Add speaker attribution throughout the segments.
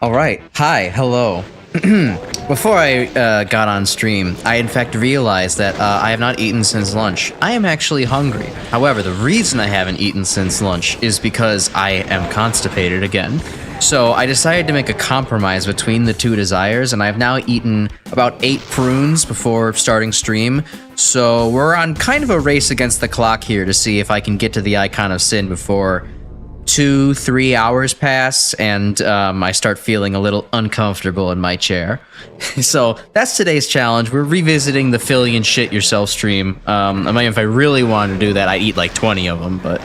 Speaker 1: Alright, hi, hello. Before I got on stream, I in fact realized that I have not eaten since lunch. I am actually hungry. However, the reason I haven't eaten since lunch is because I am constipated again. So I decided to make a compromise between the two desires, and I've now eaten about 8 prunes before starting stream. So we're on kind of a race against the clock here to see if I can get to the Icon of Sin before 2-3 hours pass and I start feeling a little uncomfortable in my chair. So that's today's challenge. We're revisiting the Philly and Shit Yourself stream. I mean, if I really wanted to do that, I'd eat like 20 of them, but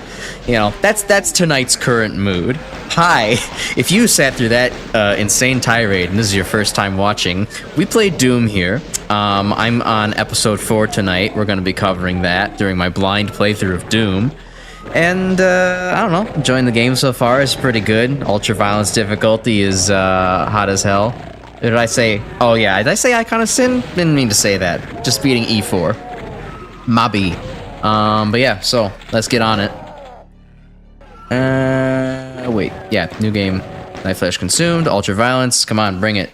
Speaker 1: you know, that's tonight's current mood. Hi, if you sat through that insane tirade and this is your first time watching, we played Doom here. I'm on episode 4 tonight. We're going to be covering that during my blind playthrough of Doom. And, I don't know, enjoying the game so far. Is pretty good. Ultra-violence difficulty is, hot as hell. Did I say... Oh, yeah, did I say Icon of Sin? Didn't mean to say that. Just beating E4. Mobby. But yeah, so, let's get on it. Wait. Yeah, new game. Night Flesh consumed. Ultra-violence. Come on, bring it.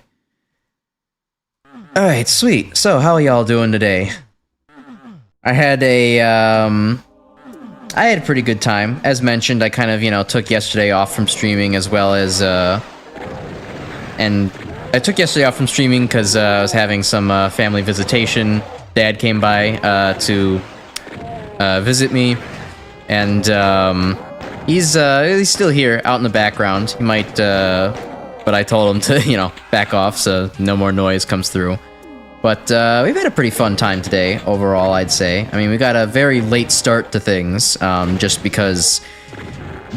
Speaker 1: Alright, sweet. So, how are y'all doing today? I had a pretty good time. As mentioned, I kind of, you know, took yesterday off from streaming as well as, and I took yesterday off from streaming because I was having some family visitation. Dad came by to visit me, and he's still here out in the background. He might, but I told him to, you know, back off so no more noise comes through. But we've had a pretty fun time today, overall, I'd say. I mean, we got a very late start to things, just because,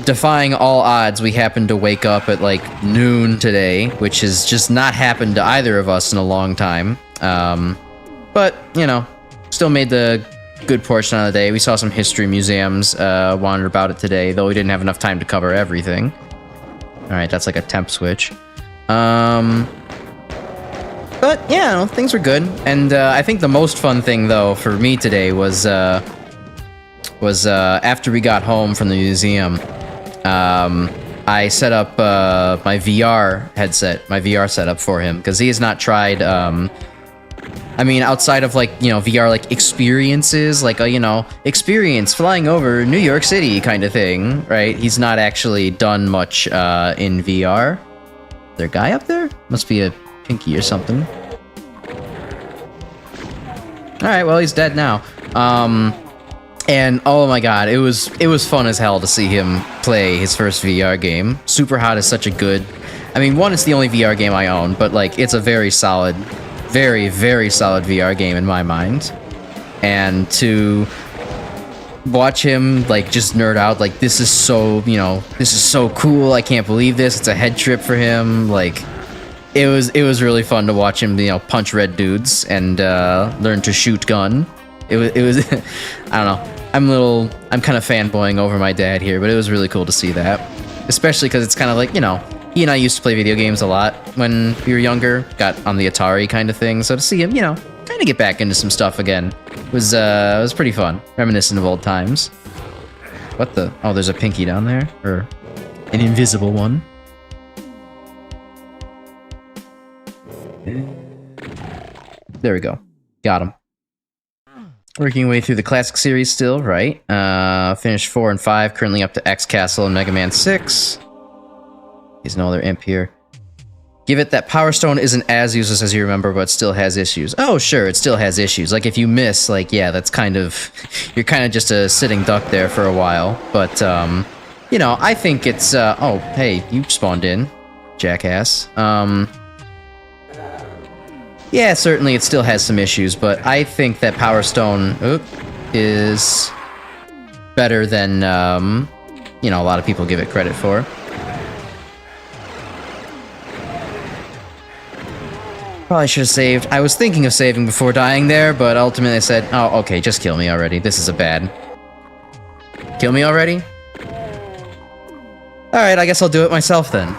Speaker 1: defying all odds, we happened to wake up at, like, noon today, which has just not happened to either of us in a long time. But, you know, still made the good portion of the day. We saw some history museums, wandered about it today, though we didn't have enough time to cover everything. Alright, that's like a temp switch. But, yeah, no, things were good, and I think the most fun thing, though, for me today was after we got home from the museum, I set up my VR headset, my VR setup for him, because he has not tried, I mean, outside of, like, you know, VR, like, experiences, like, you know, experience flying over New York City kind of thing, right? He's not actually done much in VR. Is there a guy up there? Must be a pinky or something. Alright, well, he's dead now. And oh my god, it was fun as hell to see him play his first VR game. Super Hot is such a good... I mean, one, it's the only VR game I own, but, like, it's a very solid, very, very solid VR game in my mind. and to watch him like just nerd out, like this is so, you know, this is so cool, I can't believe this, it's a head trip for him. Like it was really fun to watch him, you know, punch red dudes and learn to shoot gun. It was I don't know, I'm kind of fanboying over my dad here, but it was really cool to see that, especially because it's kind of like, you know, he and I used to play video games a lot when we were younger, got on the Atari kind of thing, so to see him, you know, kind of get back into some stuff again was pretty fun, reminiscent of old times. What the? Oh, there's a pinky down there, or an invisible one. There we go, got him. Working way through the classic series still, right? Finished 4 and 5, currently up to X Castle and Mega Man 6. There's no other imp here. Give it that Power Stone isn't as useless as you remember, but still has issues. Oh, sure, it still has issues. Like, if you miss, like, yeah, that's kind of... You're kind of just a sitting duck there for a while. But, you know, I think it's... oh, hey, you spawned in, jackass. Yeah, certainly it still has some issues, but I think that Power Stone is better than, you know, a lot of people give it credit for. Probably should have saved. I was thinking of saving before dying there, but ultimately I said, oh, okay, just kill me already. This is a bad. Kill me already? Alright, I guess I'll do it myself then.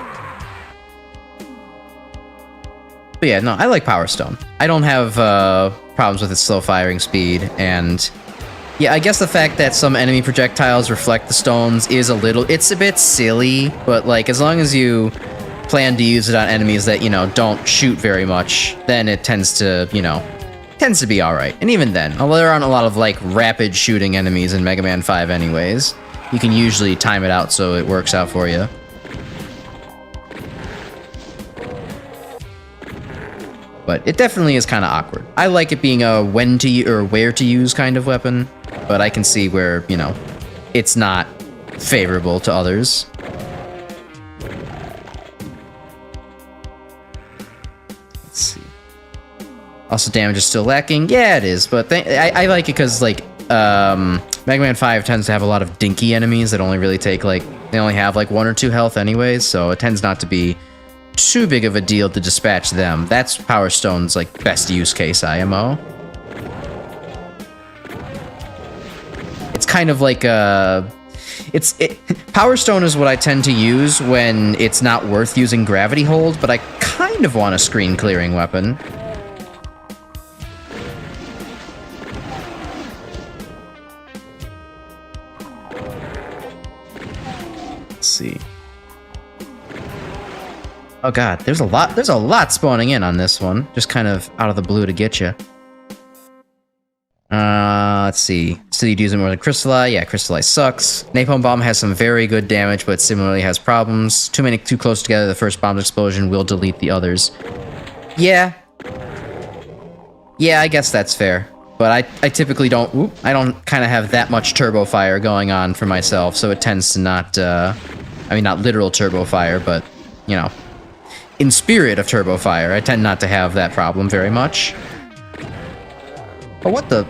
Speaker 1: But yeah, no, I like Power Stone. I don't have problems with its slow firing speed, and yeah, I guess the fact that some enemy projectiles reflect the stones is a little... It's a bit silly, but like, as long as you plan to use it on enemies that, you know, don't shoot very much, then it tends to, you know, tends to be alright. And even then, although there aren't a lot of, like, rapid shooting enemies in Mega Man 5 anyways, you can usually time it out so it works out for you. But it definitely is kind of awkward. I like it being a when to or where to use kind of weapon, but I can see where, you know, it's not favorable to others. Let's see. Also, damage is still lacking. Yeah, it is, but I like it because, like, Mega Man 5 tends to have a lot of dinky enemies that only really take, like, they only have, like, 1 or 2 health anyways, so it tends not to be too big of a deal to dispatch them. That's Power Stone's, like, best use case IMO. It's kind of like a... Power Stone is what I tend to use when it's not worth using Gravity Hold, but I kind of want a screen clearing weapon. Let's see. Oh god, there's a lot spawning in on this one. Just kind of out of the blue to get you. Let's see. Still you'd use it more than Crystallize. Yeah, Crystallize sucks. Napalm Bomb has some very good damage, but similarly has problems. Too close together, the first bomb's explosion will delete the others. Yeah. Yeah, I guess that's fair. But I typically don't... I don't kind of have that much turbo fire going on for myself, so it tends to not... I mean, not literal turbo fire, but, you know... In spirit of turbo fire, I tend not to have that problem very much. Oh, what the...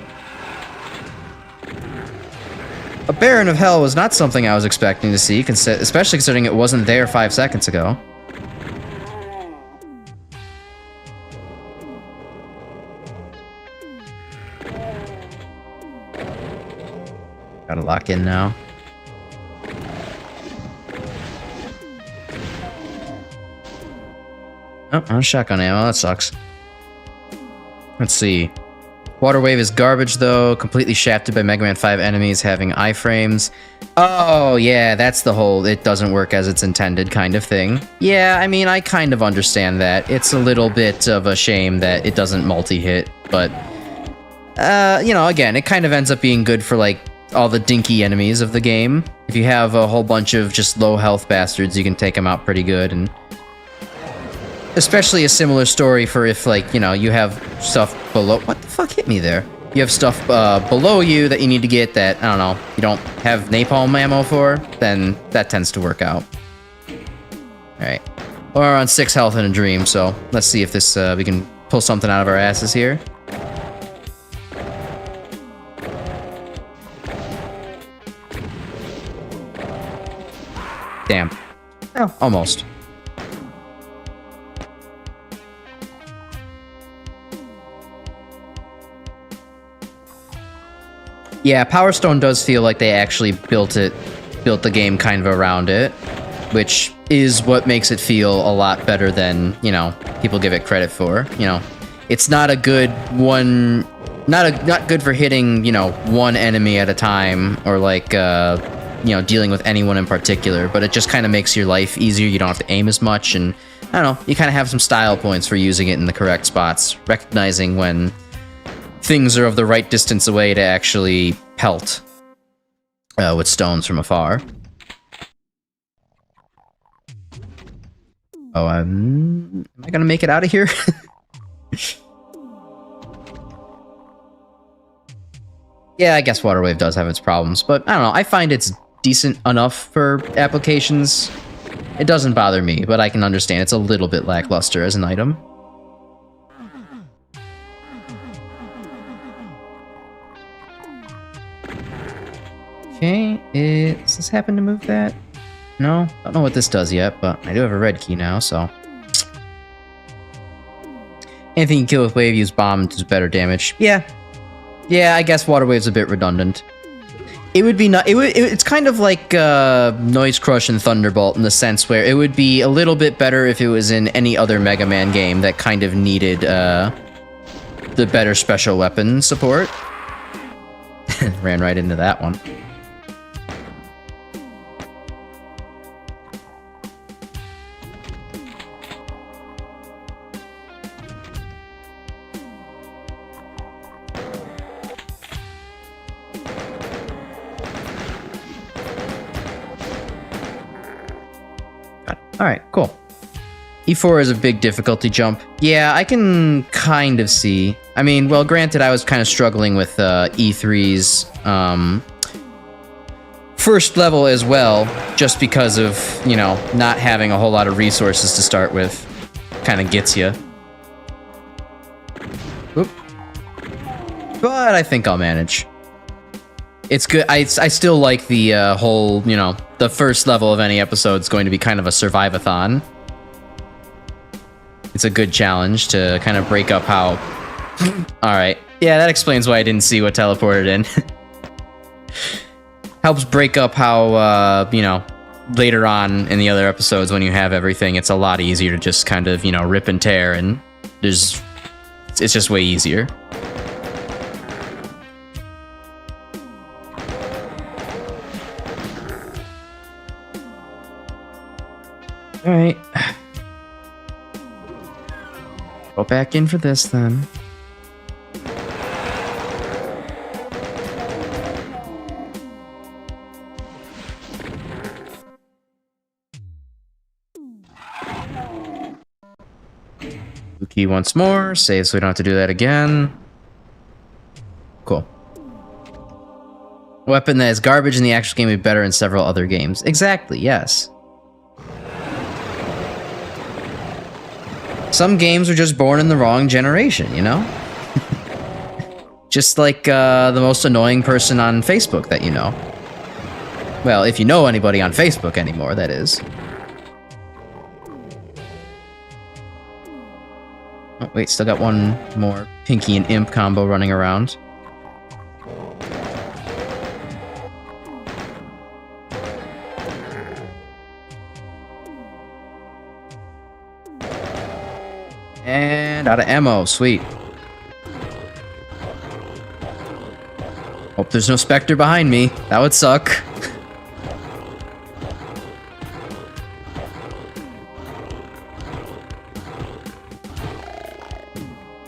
Speaker 1: A Baron of Hell was not something I was expecting to see, especially considering it wasn't there 5 seconds ago. Gotta lock in now. Oh, on shotgun ammo, that sucks. Let's see. Water Wave is garbage, though. Completely shafted by Mega Man 5 enemies having iframes. Oh, yeah, that's the whole it doesn't work as it's intended kind of thing. Yeah, I mean, I kind of understand that. It's a little bit of a shame that it doesn't multi-hit, but... you know, again, it kind of ends up being good for, like, all the dinky enemies of the game. If you have a whole bunch of just low-health bastards, you can take them out pretty good, and... Especially a similar story for if, like, you know, you have stuff below... What the fuck hit me there? You have stuff below you that you need to get that, I don't know, you don't have napalm ammo for, then that tends to work out. Alright. We're on 6 health in a dream, so let's see if this, we can pull something out of our asses here. Damn. Well, almost. Yeah, Power Stone does feel like they actually built the game kind of around it, which is what makes it feel a lot better than, you know, people give it credit for. You know, it's not a good one, not good for hitting, you know, one enemy at a time, or like, you know, dealing with anyone in particular, but it just kind of makes your life easier. You don't have to aim as much, and I don't know, you kind of have some style points for using it in the correct spots, recognizing when things are of the right distance away to actually pelt with stones from afar. Oh, am I gonna make it out of here? Yeah, I guess Waterwave does have its problems, but I don't know, I find it's decent enough for applications. It doesn't bother me, but I can understand it's a little bit lackluster as an item. Okay, does this happen to move that? No, don't know what this does yet, but I do have a red key now, so. Anything you kill with wave, use bomb, does better damage. Yeah, I guess Water Wave's a bit redundant. It would be not. It's kind of like Noise Crush and Thunderbolt in the sense where it would be a little bit better if it was in any other Mega Man game that kind of needed the better special weapon support. Ran right into that one. Alright, cool. E4 is a big difficulty jump. Yeah, I can kind of see. I mean, well, granted, I was kind of struggling with E3's first level as well, just because of, you know, not having a whole lot of resources to start with. Kind of gets you. Oop. But I think I'll manage. It's good. I still like the whole, you know, the first level of any episode is going to be kind of a survive-a-thon. It's a good challenge to kind of break up how... Alright. Yeah, that explains why I didn't see what teleported in. Helps break up how, you know, later on in the other episodes when you have everything, it's a lot easier to just kind of, you know, rip and tear, and it's just way easier. Alright. Go back in for this, then. Key once more, save so we don't have to do that again. Cool. A weapon that is garbage in the actual game would be better in several other games. Exactly, yes. Some games are just born in the wrong generation, you know? Just like the most annoying person on Facebook that you know. Well, if you know anybody on Facebook anymore, that is. Oh, wait, still got one more Pinky and Imp combo running around. And out of ammo, sweet. Hope there's no Spectre behind me. That would suck.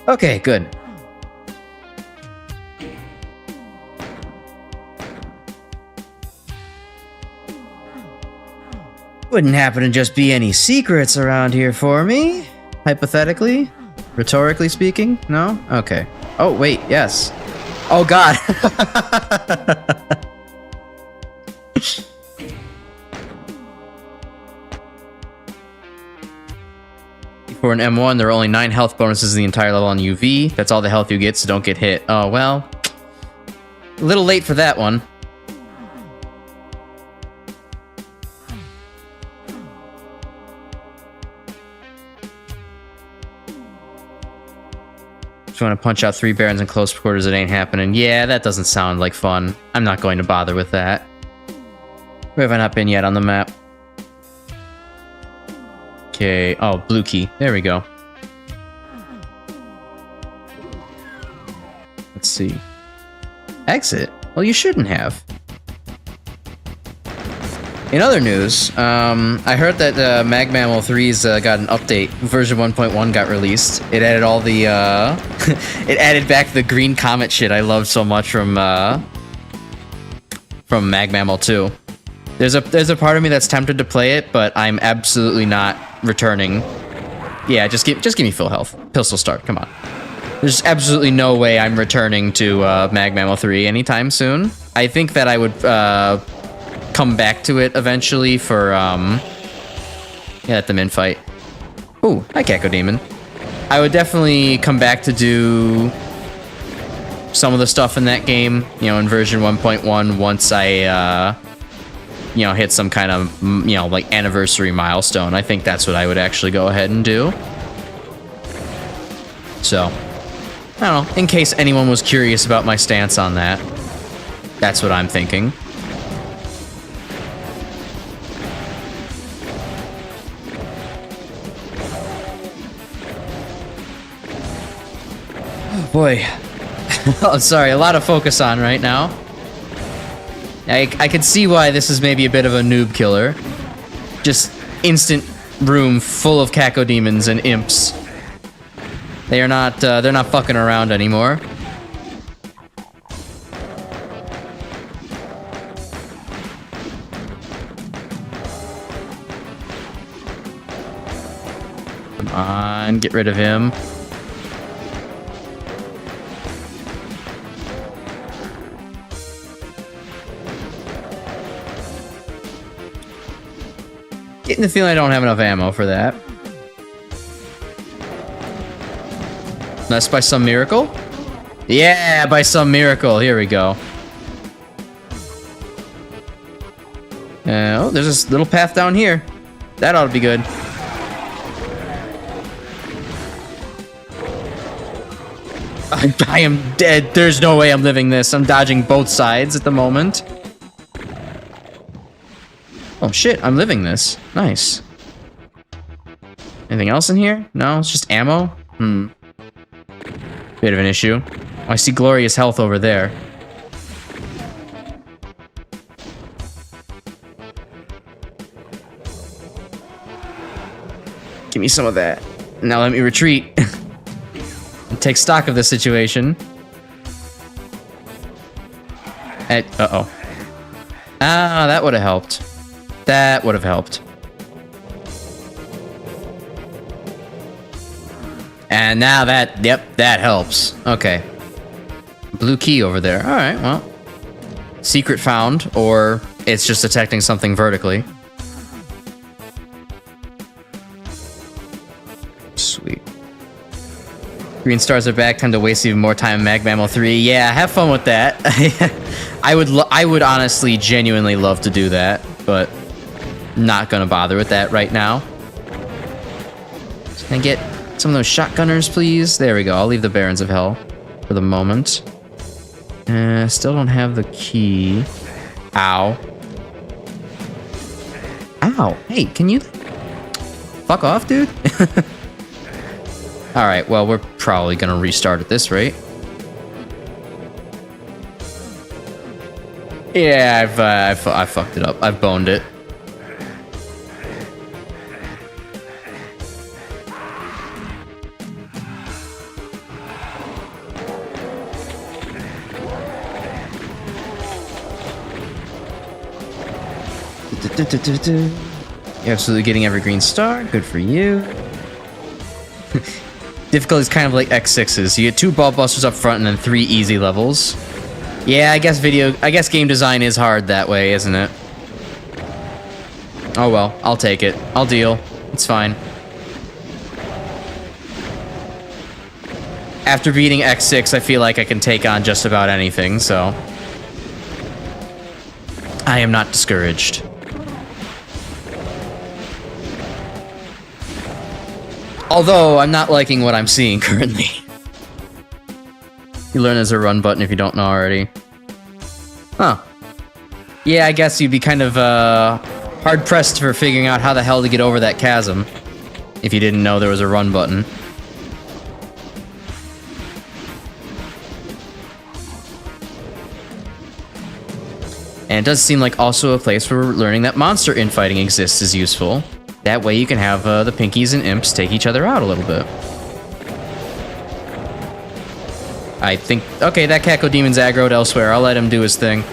Speaker 1: Okay, good. Wouldn't happen to just be any secrets around here for me? Hypothetically? Rhetorically speaking? No? Okay. Oh, wait, yes. Oh, God. For an M1, there are only 9 health bonuses in the entire level on UV. That's all the health you get, so don't get hit. Oh, well. A little late for that one. If you want to punch out 3 barons in close quarters, it ain't happening. Yeah, that doesn't sound like fun. I'm not going to bother with that. Where have I not been yet on the map? Okay. Oh, blue key. There we go. Let's see. Exit? Well, you shouldn't have. In other news, I heard that MagMammal 3's got an update. Version 1.1 got released. It added all the, it added back the green comet shit I loved so much from MagMammal 2. There's a part of me that's tempted to play it, but I'm absolutely not returning. Yeah, just give me full health. Pistol start, come on. There's absolutely no way I'm returning to MagMammal 3 anytime soon. I think that I would come back to it eventually for at the min fight. Ooh, hi Cacodemon. I would definitely come back to do some of the stuff in that game, you know, in version 1.1 once I you know, hit some kind of, you know, like anniversary milestone. I think that's what I would actually go ahead and do. So, I don't know, in case anyone was curious about my stance on that. That's what I'm thinking. Boy. Oh, sorry, a lot of focus on right now. I can see why this is maybe a bit of a noob killer. Just instant room full of cacodemons and imps. They are not, they're not fucking around anymore. Come on, get rid of him. Getting the feeling I don't have enough ammo for that. Unless by some miracle? Yeah, by some miracle. Here we go. Oh, there's this little path down here. That ought to be good. I am dead. There's no way I'm living this. I'm dodging both sides at the moment. Oh shit, I'm living this. Nice. Anything else in here? No, it's just ammo? Bit of an issue. Oh, I see glorious health over there. Give me some of that. Now let me retreat. And take stock of the situation. Uh-oh. Ah, that would have helped. That would have helped. And now that, yep, that helps. Okay. Blue key over there. All right, well. Secret found, or it's just detecting something vertically. Sweet. Green stars are back. Time to waste even more time in MagMammal 3. Yeah, have fun with that. I would honestly, genuinely love to do that, but not gonna bother with that right now. Can I get some of those shotgunners, please? There we go. I'll leave the Barons of Hell for the moment. Still don't have the key. Ow. Ow. Hey, can you... fuck off, dude? Alright, well, we're probably gonna restart at this rate. Yeah, I fucked it up. I've boned it. You're absolutely getting every green star. Good for you. Difficulty is kind of like X6's. You get 2 ball busters up front and then 3 easy levels. Yeah, I guess game design is hard that way, isn't it? Oh well, I'll take it. I'll deal. It's fine. After beating X6, I feel like I can take on just about anything, so I am not discouraged. Although, I'm not liking what I'm seeing currently. You learn there's a run button if you don't know already. Huh. Yeah, I guess you'd be kind of hard-pressed for figuring out how the hell to get over that chasm if you didn't know there was a run button. And it does seem like also a place where learning that monster infighting exists is useful. That way you can have the Pinkies and Imps take each other out a little bit. I think... Okay, that Cacodemon's aggroed elsewhere. I'll let him do his thing.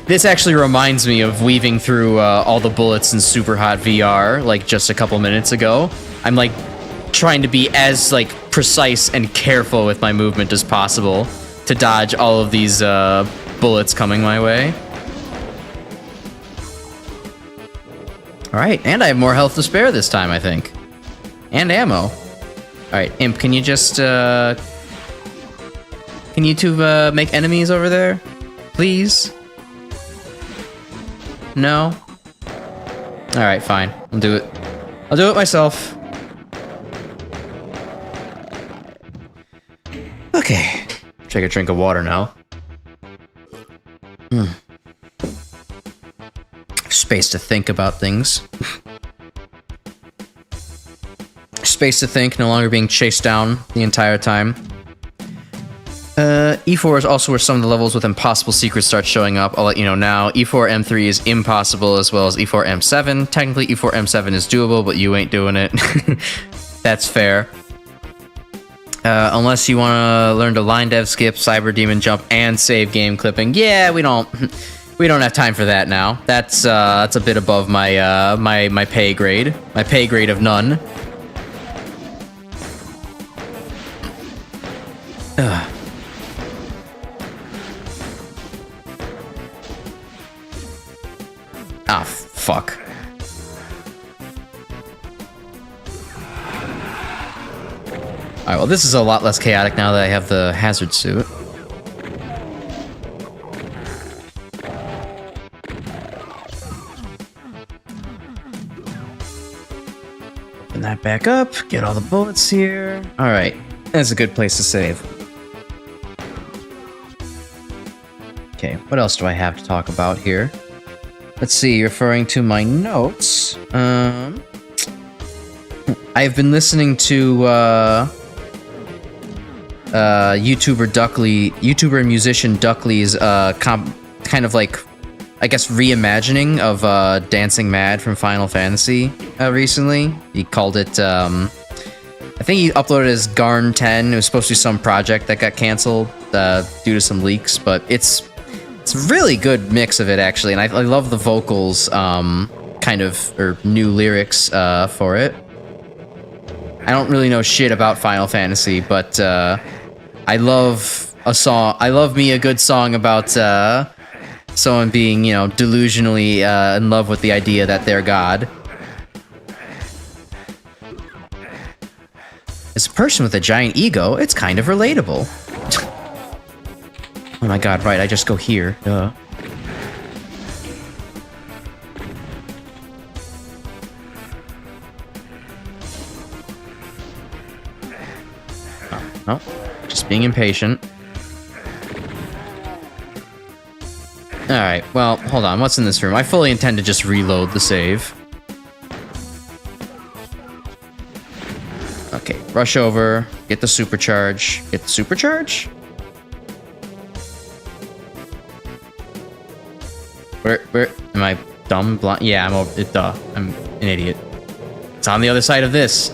Speaker 1: This actually reminds me of weaving through all the bullets in super hot VR like just a couple minutes ago. I'm like trying to be as like precise and careful with my movement as possible to dodge all of these bullets coming my way. All right, and I have more health to spare this time, I think, and ammo. All right, Imp, can you just can you two make enemies over there? Please? No? Alright, fine. I'll do it. I'll do it myself. Okay. Take a drink of water now. Space to think about things. Space to think, no longer being chased down the entire time. E4 is also where some of the levels with impossible secrets start showing up. I'll let you know now. E4 M3 is impossible, as well as E4 M7. Technically, E4 M7 is doable, but you ain't doing it. That's fair. Unless you want to learn to line dev skip, cyber demon jump, and save game clipping. Yeah, we don't have time for that now. That's a bit above my my pay grade. My pay grade of none. Ugh. Ah, fuck. Alright, well, this is a lot less chaotic now that I have the hazard suit. Open that back up, get all the bullets here. Alright, that's a good place to save. Okay, what else do I have to talk about here? Let's see, referring to my notes. I've been listening to YouTuber and musician Duckley's kind of like, I guess, reimagining of Dancing Mad from Final Fantasy recently. He called it, I think he uploaded as Garn 10. It was supposed to be some project that got canceled due to some leaks, but it's a really good mix of it, actually, and I love the vocals, kind of, or new lyrics for it. I don't really know shit about Final Fantasy, but I love a song. I love me a good song about someone being, you know, delusionally in love with the idea that they're God. As a person with a giant ego, it's kind of relatable. Oh my god, right, I just go here. Duh. Oh, just being impatient. Alright, well, hold on, what's in this room? I fully intend to just reload the save. Okay, rush over, get the supercharge. Get the supercharge? Where am I dumb, blind? Yeah, I'm over it, duh. I'm an idiot. It's on the other side of this.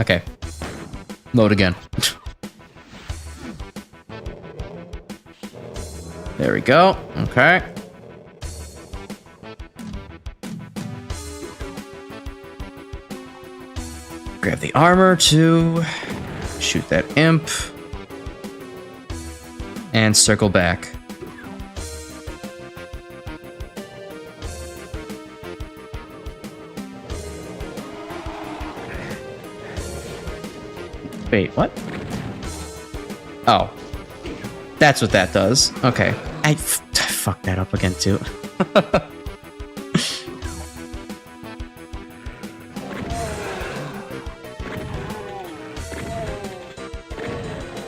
Speaker 1: Okay. Load again. There we go. Okay. Grab the armor to shoot that imp. And circle back. Wait, what? Oh. That's what that does. Okay. I fucked that up again, too.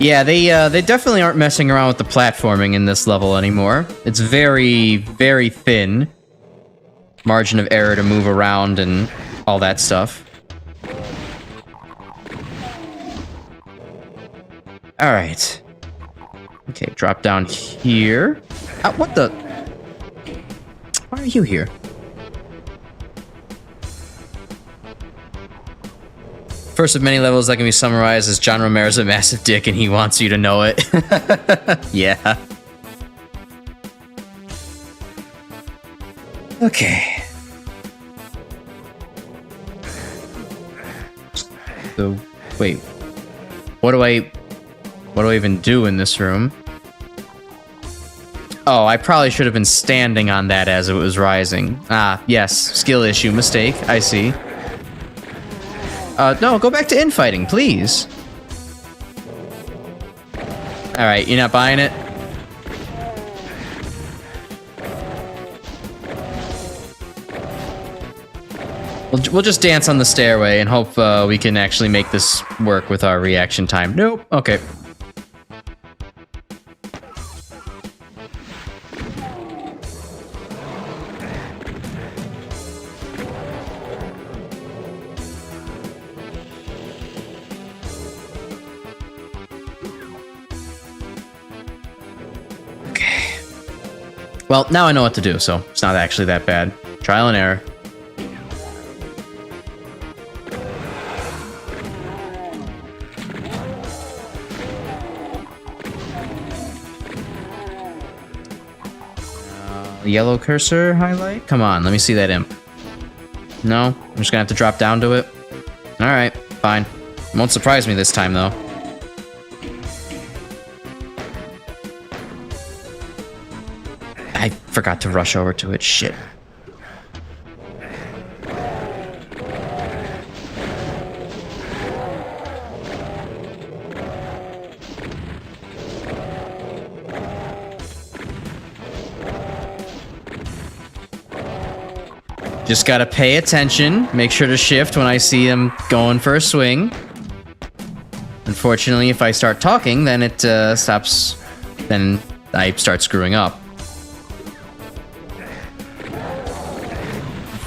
Speaker 1: Yeah, they definitely aren't messing around with the platforming in this level anymore. It's very, very thin. Margin of error to move around and all that stuff. Alright. Okay, drop down here. What the? Why are you here? First of many levels that can be summarized as John Romero's a massive dick and he wants you to know it. Yeah. Okay. So, wait. What do I even do in this room? Oh, I probably should have been standing on that as it was rising. Ah, yes. Skill issue. Mistake. I see. No, go back to infighting, please. Alright, you're not buying it? We'll just dance on the stairway and hope we can actually make this work with our reaction time. Nope. Okay. Well, now I know what to do, so it's not actually that bad. Trial and error. Yellow cursor highlight? Come on, let me see that imp. No? I'm just gonna have to drop down to it? Alright, fine. It won't surprise me this time, though. I forgot to rush over to it. Shit. Just gotta pay attention. Make sure to shift when I see them going for a swing. Unfortunately, if I start talking, then it stops. Then I start screwing up.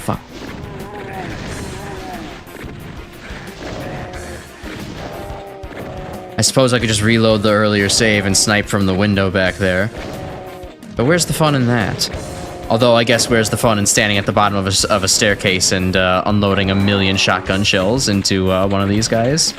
Speaker 1: Fuck. I suppose I could just reload the earlier save and snipe from the window back there. But where's the fun in that? Although, I guess, where's the fun in standing at the bottom of a staircase and unloading a million shotgun shells into one of these guys?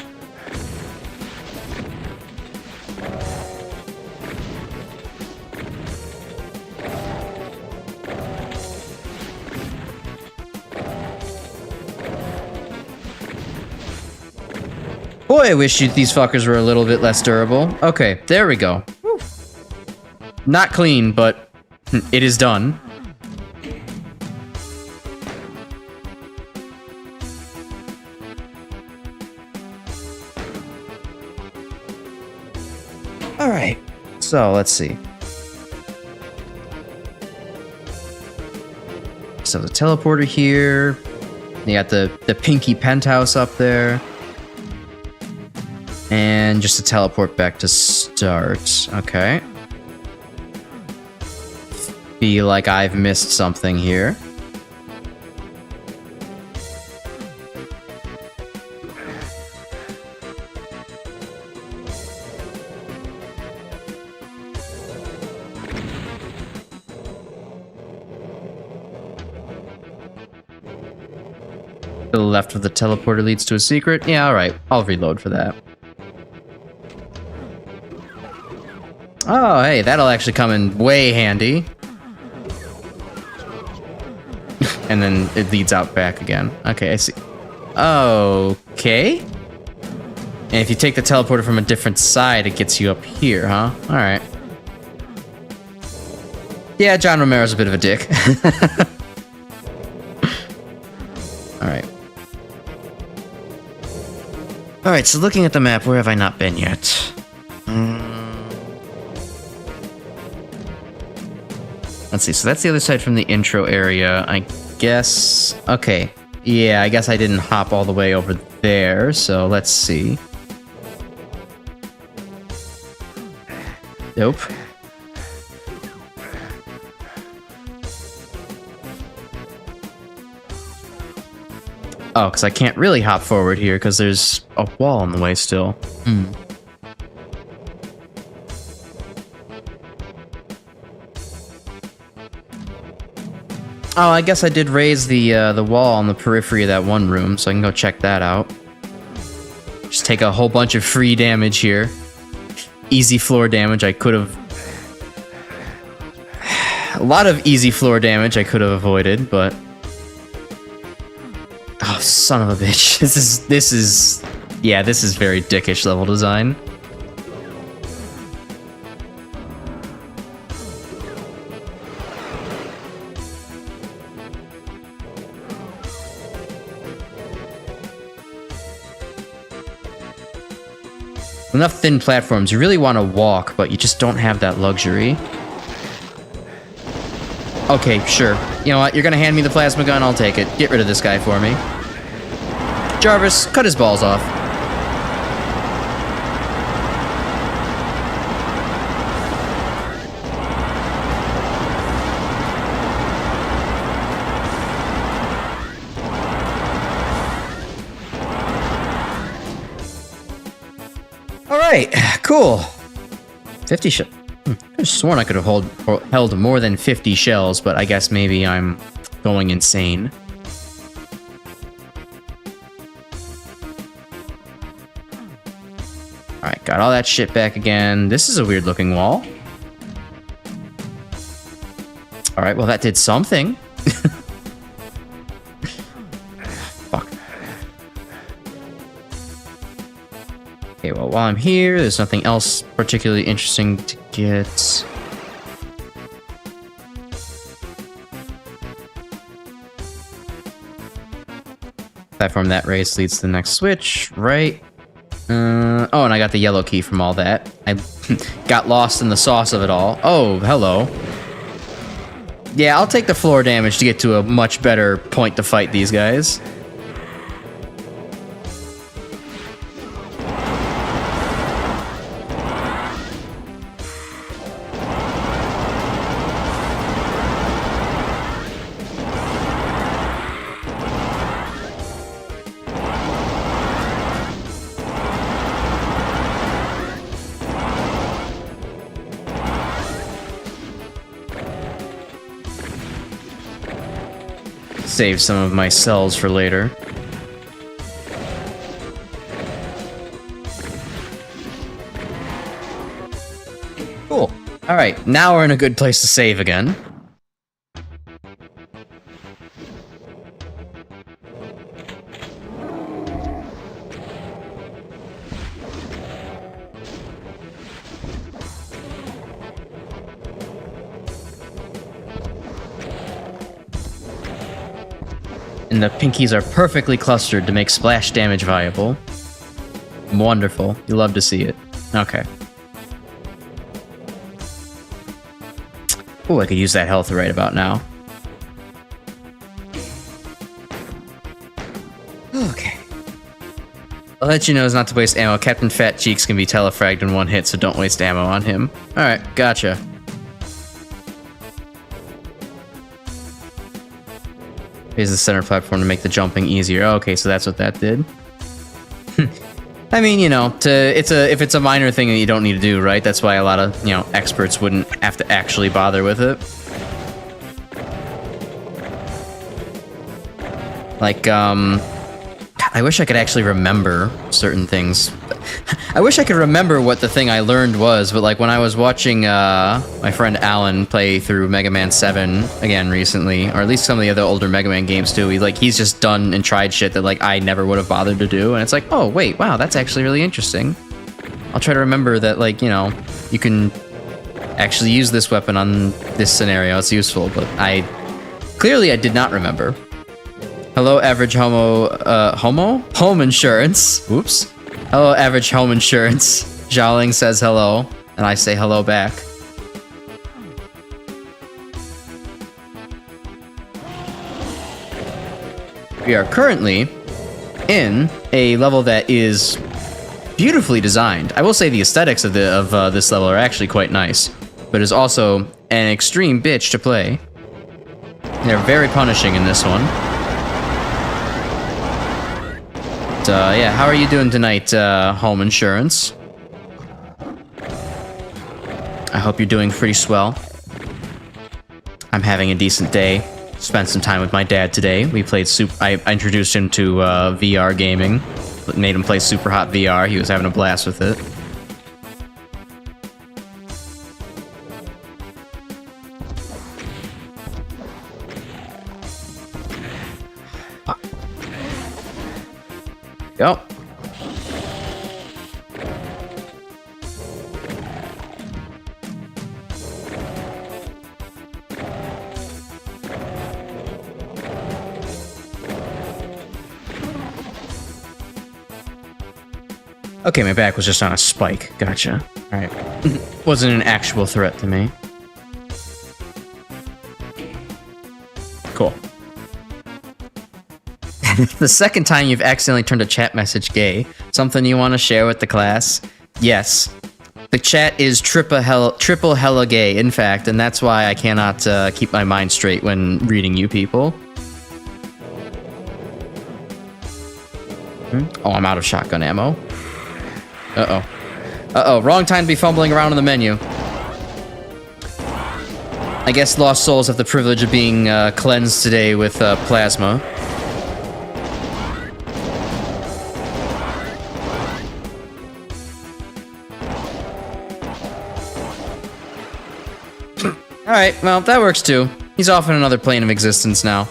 Speaker 1: Boy, I wish these fuckers were a little bit less durable. Okay, there we go. Woo. Not clean, but it is done. Alright, so let's see. So the teleporter here. You got the pinky penthouse up there. And just to teleport back to start. Okay. Feel like I've missed something here. To the left of the teleporter leads to a secret. Yeah, alright. I'll reload for that. Oh, hey, that'll actually come in way handy. And then it leads out back again. Okay, I see. Okay. And if you take the teleporter from a different side, it gets you up here, huh? Alright. Yeah, John Romero's a bit of a dick. Alright. Alright, so looking at the map, where have I not been yet? Let's see, so that's the other side from the intro area, I guess. Okay, yeah, I guess I didn't hop all the way over there, so let's see. Nope. Oh, because I can't really hop forward here because there's a wall in the way still. Oh, I guess I did raise the wall on the periphery of that one room, so I can go check that out. Just take a whole bunch of free damage here. Easy floor damage I could have... A lot of easy floor damage I could have avoided, but... Oh, son of a bitch. This is... Yeah, this is very dickish level design. Enough thin platforms, you really want to walk, but you just don't have that luxury. Okay, sure. You know what, you're gonna hand me the plasma gun, I'll take it. Get rid of this guy for me. Jarvis, cut his balls off. Alright, cool. 50 shells. I could have sworn I could have held more than 50 shells, but I guess maybe I'm going insane. Alright, got all that shit back again. This is a weird looking wall. Alright, well that did something. Fuck. Okay, well while I'm here, there's nothing else particularly interesting to get. Platform that race leads to the next switch, right? Oh, and I got the yellow key from all that. I got lost in the sauce of it all. Oh, hello. Yeah, I'll take the floor damage to get to a much better point to fight these guys. Save some of my cells for later. Cool. Alright, now we're in a good place to save again. And the pinkies are perfectly clustered to make splash damage viable. Wonderful. You love to see it. Okay. Oh, I could use that health right about now. Okay. I'll let you know is not to waste ammo. Captain Fat Cheeks can be telefragged in one hit, so don't waste ammo on him. Alright, gotcha. Here's the center platform to make the jumping easier. Okay, so that's what that did. I mean, you know, if it's a minor thing that you don't need to do, right? That's why a lot of, you know, experts wouldn't have to actually bother with it. Like, I wish I could actually remember certain things. I wish I could remember what the thing I learned was, but like when I was watching my friend Alan play through Mega Man 7 again recently, or at least some of the other older Mega Man games too, he's just done and tried shit that like I never would have bothered to do, and it's like, oh wait, wow, that's actually really interesting. I'll try to remember that, like, you know, you can actually use this weapon on this scenario, it's useful, but I did not remember. Hello, average home insurance. Oops. Hello, average home insurance. Jowling says hello, and I say hello back. We are currently in a level that is beautifully designed. I will say the aesthetics of this level are actually quite nice, but is also an extreme bitch to play. They're very punishing in this one. But, yeah, how are you doing tonight, home insurance? I hope you're doing pretty swell. I'm having a decent day. Spent some time with my dad today. We played I introduced him to VR gaming. Made him play Super Hot VR. He was having a blast with it. Go. Okay, my back was just on a spike. Gotcha. Alright. Wasn't an actual threat to me. Cool. The second time you've accidentally turned a chat message gay. Something you want to share with the class? Yes. The chat is triple hella gay, in fact, and that's why I cannot keep my mind straight when reading you people. Oh, I'm out of shotgun ammo. Uh-oh. Uh-oh, wrong time to be fumbling around in the menu. I guess lost souls have the privilege of being cleansed today with plasma. Alright, well, that works too. He's off in another plane of existence now.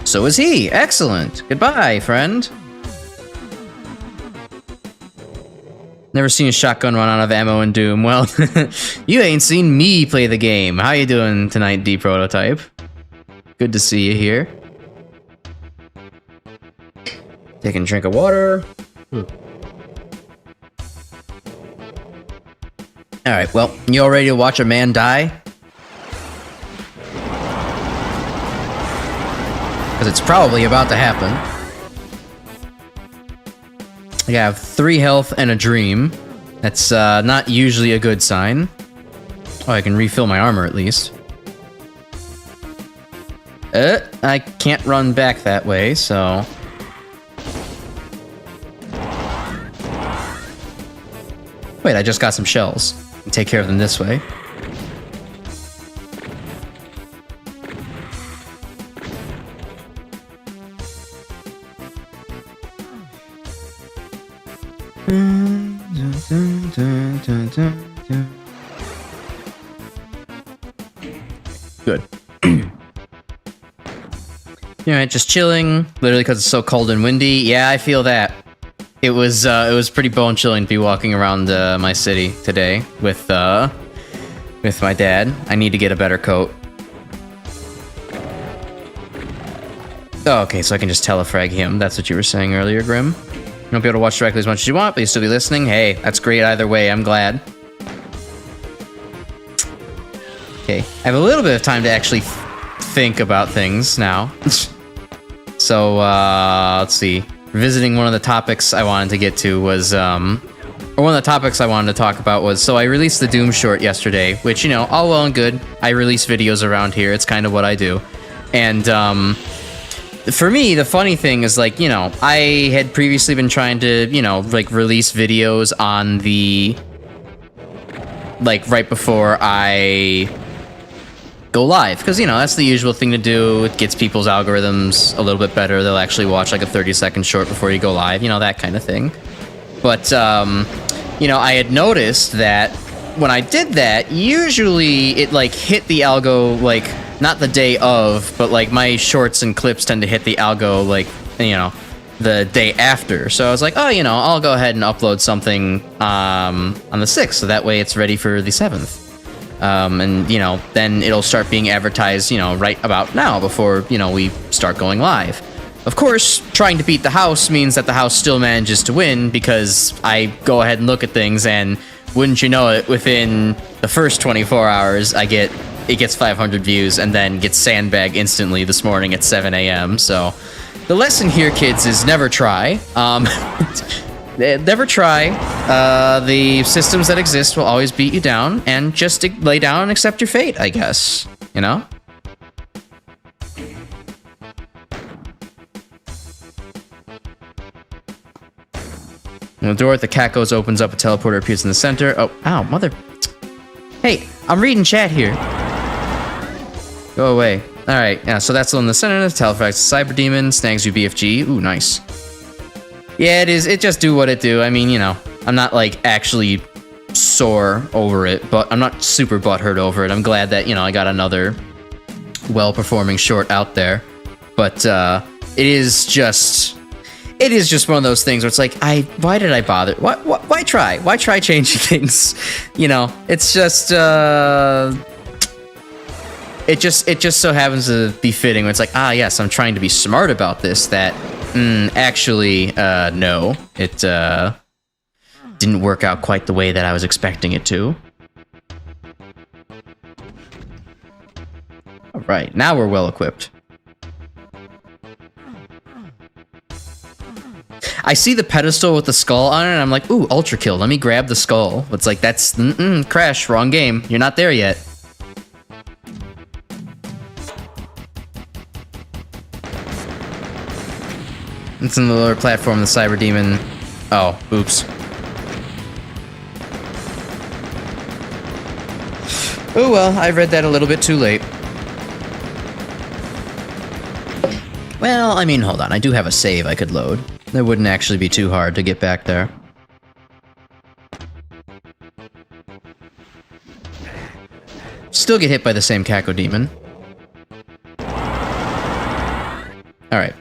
Speaker 1: So is he. Excellent. Goodbye, friend. Never seen a shotgun run out of ammo in Doom. Well, you ain't seen me play the game. How you doing tonight, D-Prototype? Good to see you here. Taking a drink of water. Alright, well, you all ready to watch a man die? Because it's probably about to happen. I have 3 health and a dream. That's not usually a good sign. Oh, I can refill my armor at least. I can't run back that way, so... Wait, I just got some shells. I'll take care of them this way. Good. Alright, just chilling. Literally because it's so cold and windy. Yeah, I feel that. It was pretty bone chilling to be walking around my city today with my dad. I need to get a better coat. Oh, okay, so I can just telefrag him. That's what you were saying earlier, Grim. You won't be able to watch directly as much as you want, but you'll still be listening. Hey, that's great either way. I'm glad. Okay, I have a little bit of time to actually think about things now. So, let's see. Revisiting one of the topics I wanted to get to was, or one of the topics I wanted to talk about was, so I released the Doom short yesterday, which, you know, all well and good. I release videos around here. It's kind of what I do. And, for me, the funny thing is, like, you know, I had previously been trying to, you know, like, release videos on the, like, right before I go live. Because, you know, that's the usual thing to do. It gets people's algorithms a little bit better. They'll actually watch, like, a 30-second short before you go live. You know, that kind of thing. But, you know, I had noticed that when I did that, usually it, like, hit the algo, like... Not the day of, but, like, my shorts and clips tend to hit the algo, like, you know, the day after. So I was like, oh, you know, I'll go ahead and upload something on the 6th, so that way it's ready for the 7th. And, you know, then it'll start being advertised, you know, right about now before, you know, we start going live. Of course, trying to beat the house means that the house still manages to win because I go ahead and look at things, and wouldn't you know it, within the first 24 hours, it gets 500 views and then gets sandbagged instantly this morning at 7 a.m. So the lesson here, kids, is never try. Never try. The systems that exist will always beat you down, and just lay down and accept your fate, I guess. You know? When the door at the Cacos opens up, a teleporter appears in the center. Oh, ow, mother. Hey, I'm reading chat here. Go away. Alright, yeah, so that's in the center. Teleports the Cyber Demon, snags you BFG. Ooh, nice. Yeah, it is. It just do what it do. I mean, you know, I'm not, like, actually sore over it, but I'm not super butthurt over it. I'm glad that, you know, I got another well-performing short out there. But, it is just one of those things where it's like, why did I bother? Why try? Why try changing things? You know, it's just, it just so happens to be fitting when it's like, yes, I'm trying to be smart about this, that, actually, no, it, didn't work out quite the way that I was expecting it to. All right, now we're well equipped. I see the pedestal with the skull on it, and I'm like, ooh, ultra kill. Let me grab the skull. It's like, that's, Crash, wrong game. You're not there yet. It's in the lower platform, the Cyber Demon. Oh, oops. Oh well, I read that a little bit too late. Well, I mean, hold on. I do have a save I could load. It wouldn't actually be too hard to get back there. Still get hit by the same Caco Demon. Alright.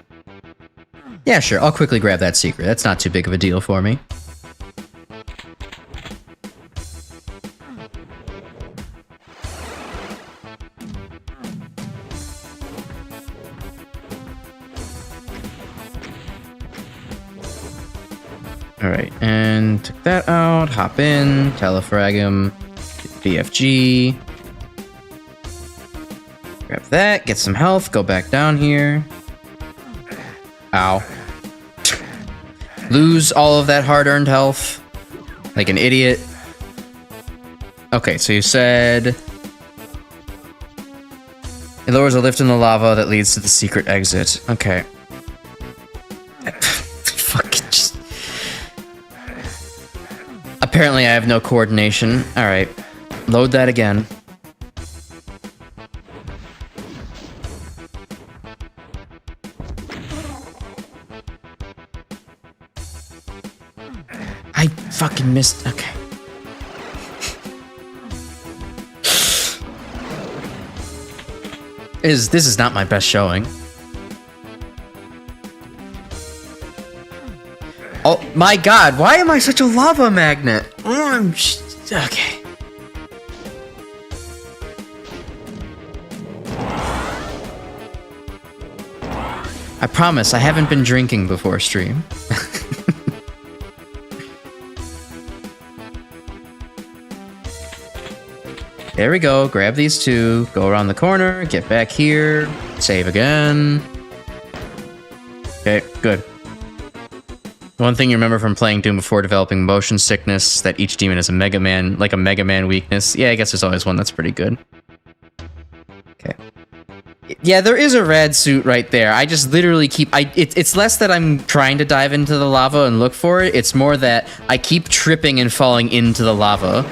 Speaker 1: Yeah, sure. I'll quickly grab that secret. That's not too big of a deal for me. Alright, and took that out, hop in, telefrag him, BFG. Grab that, get some health, go back down here. Ow. Lose all of that hard-earned health. Like an idiot. Okay, so you said... It lowers a lift in the lava that leads to the secret exit. Okay. Fucking just... Apparently I have no coordination. Alright. Load that again. I fucking missed... Okay. This is not my best showing. Oh my god, why am I such a lava magnet? Okay. I promise, I haven't been drinking before stream. There we go, grab these two, go around the corner, get back here, save again. Okay, good. One thing you remember from playing Doom before developing motion sickness, that each demon is a Mega Man, like a Mega Man weakness. Yeah, I guess there's always one that's pretty good. Okay. Yeah, there is a rad suit right there. I just literally keep... It's less that I'm trying to dive into the lava and look for it, it's more that I keep tripping and falling into the lava.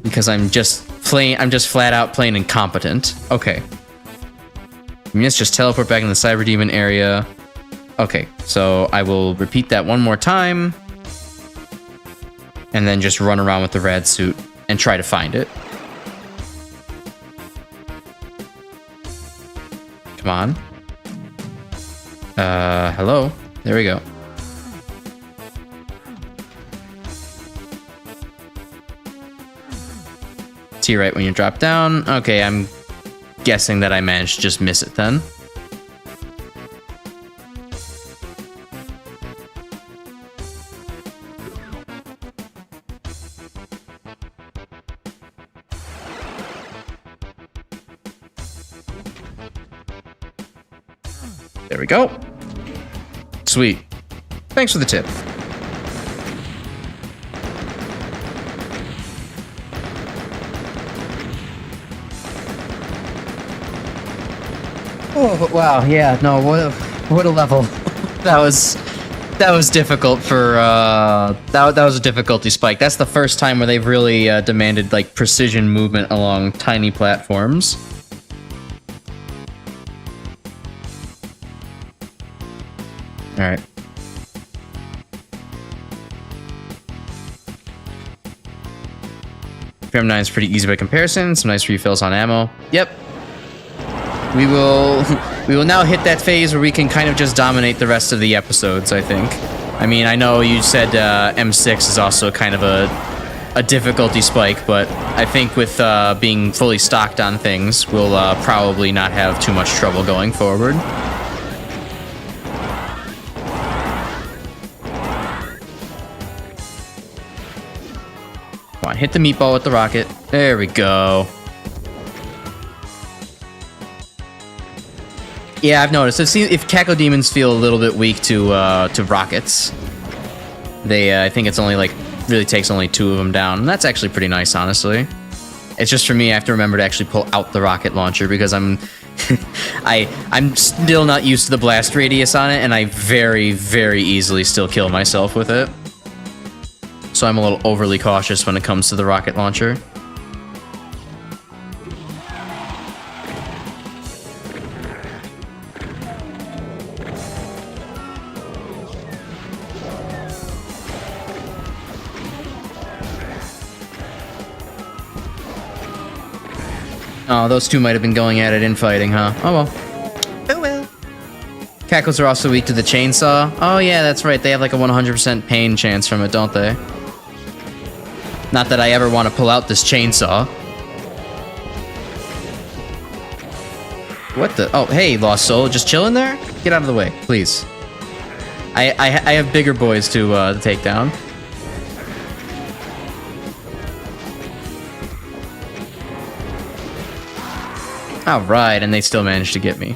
Speaker 1: Because I'm just flat out plain incompetent. Okay. I mean, let's just teleport back in the Cyber Demon area. Okay, so I will repeat that one more time. And then just run around with the rad suit and try to find it. Come on. Hello? There we go. T right when you drop down. Okay, I'm guessing that I managed to just miss it then. There we go. Sweet. Thanks for the tip. Oh wow, yeah, no, what a level. that was difficult for that was a difficulty spike. That's the first time where they've really demanded like precision movement along tiny platforms. All right. Frame 9 is pretty easy by comparison. Some nice refills on ammo. Yep. We will now hit that phase where we can kind of just dominate the rest of the episodes, I think. I mean, I know you said M6 is also kind of a difficulty spike, but I think with being fully stocked on things, we'll probably not have too much trouble going forward. Come on, hit the meatball with the rocket. There we go. Yeah, I've noticed. If Cacodemons feel a little bit weak to rockets, I think it's only like really takes only 2 of them down, and that's actually pretty nice, honestly. It's just for me, I have to remember to actually pull out the rocket launcher because I'm still not used to the blast radius on it, and I very, very easily still kill myself with it. So I'm a little overly cautious when it comes to the rocket launcher. Oh, those two might have been going at it in fighting, huh? Oh well. Oh well. Cackles are also weak to the chainsaw. Oh yeah, that's right. They have like a 100% pain chance from it, don't they? Not that I ever want to pull out this chainsaw. What the? Oh, hey, Lost Soul. Just chilling there? Get out of the way, please. I have bigger boys to take down. Alright, and they still managed to get me.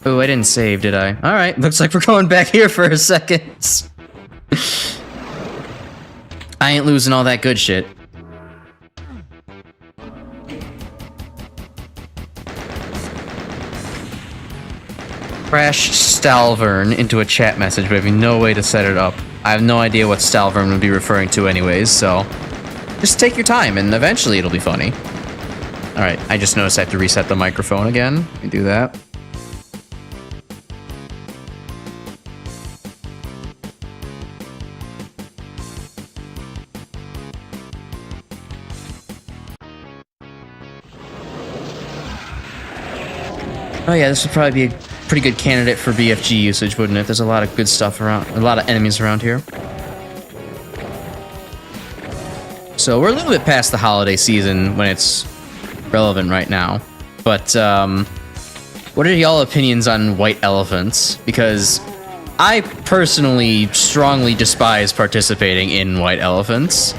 Speaker 1: Oh, I didn't save, did I? Alright, looks like we're going back here for a second. I ain't losing all that good shit. Crash Stalvern into a chat message, but I have no way to set it up. I have no idea what Stalvern would be referring to anyways, so... just take your time, and eventually it'll be funny. Alright, I just noticed I have to reset the microphone again. Let me do that. Oh yeah, this would probably be a pretty good candidate for BFG usage, wouldn't it? There's a lot of good stuff around, a lot of enemies around here. So we're a little bit past the holiday season when it's relevant right now, but what are y'all opinions on white elephants? Because I personally strongly despise participating in white elephants.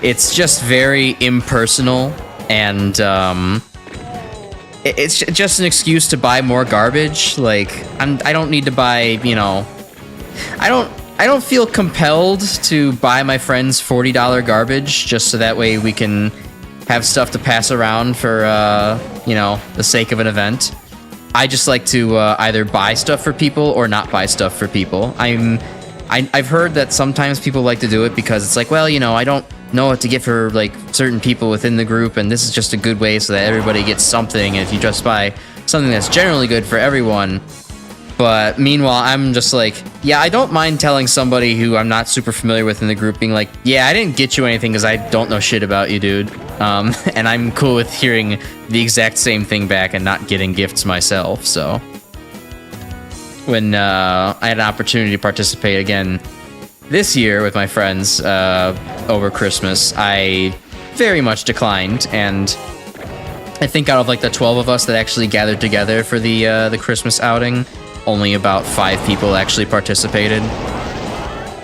Speaker 1: It's just very impersonal, and it's just an excuse to buy more garbage. Like, I don't need to buy, you know, I don't feel compelled to buy my friends $40 garbage just so that way we can have stuff to pass around for, you know, the sake of an event. I just like to either buy stuff for people or not buy stuff for people. I've heard that sometimes people like to do it because it's like, well, you know, I don't know what to get for, like, certain people within the group, and this is just a good way so that everybody gets something, and if you just buy something that's generally good for everyone. But meanwhile, I'm just like, yeah, I don't mind telling somebody who I'm not super familiar with in the group, being like, yeah, I didn't get you anything because I don't know shit about you, dude. And I'm cool with hearing the exact same thing back and not getting gifts myself, so. When I had an opportunity to participate again this year with my friends over Christmas, I very much declined, and I think out of like the 12 of us that actually gathered together for the Christmas outing, only about 5 people actually participated.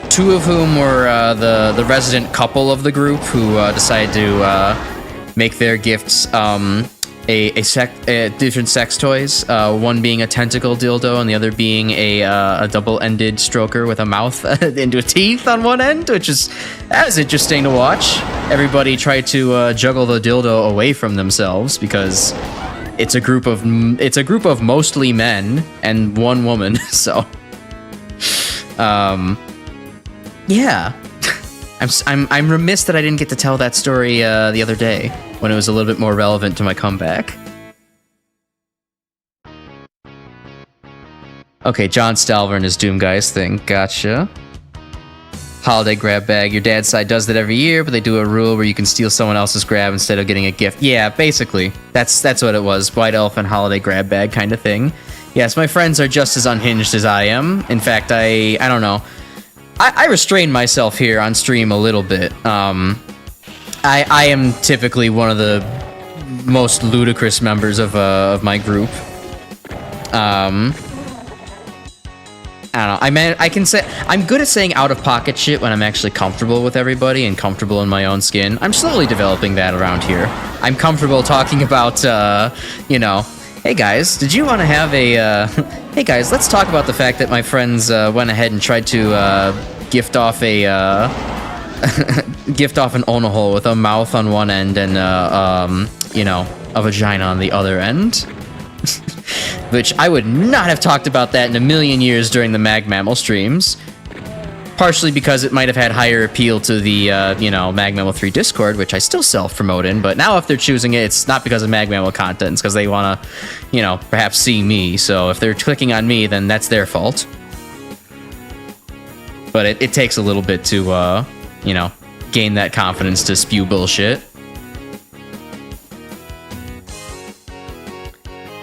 Speaker 1: 2 of whom were the resident couple of the group who decided to make their gifts different sex toys. One being a tentacle dildo, and the other being a double-ended stroker with a mouth into a teeth on one end, that was interesting to watch. Everybody tried to juggle the dildo away from themselves because it's a group of mostly men and 1 woman. So, yeah. I'm remiss that I didn't get to tell that story the other day when it was a little bit more relevant to my comeback. Okay, John Stalvern is Doomguy's thing. Gotcha. Holiday grab bag. Your dad's side does that every year, but they do a rule where you can steal someone else's grab instead of getting a gift. Yeah, basically. That's what it was. White elephant holiday grab bag kind of thing. Yes, my friends are just as unhinged as I am. In fact, I don't know. I restrain myself here on stream a little bit. I am typically one of the most ludicrous members of my group. I don't know. I can say I'm good at saying out of pocket shit when I'm actually comfortable with everybody and comfortable in my own skin. I'm slowly developing that around here. I'm comfortable talking about, you know, hey guys, did you want to have a, hey guys, let's talk about the fact that my friends went ahead and tried to gift off an Ona hole with a mouth on one end and, you know, a vagina on the other end. Which I would not have talked about that in a million years during the Mag Mammal streams. Partially because it might have had higher appeal to the, you know, Mag Mammal 3 Discord, which I still self-promote in, but now if they're choosing it, it's not because of Mag Mammal content, it's because they want to, you know, perhaps see me, so if they're clicking on me, then that's their fault. But it takes a little bit to, you know, gain that confidence to spew bullshit.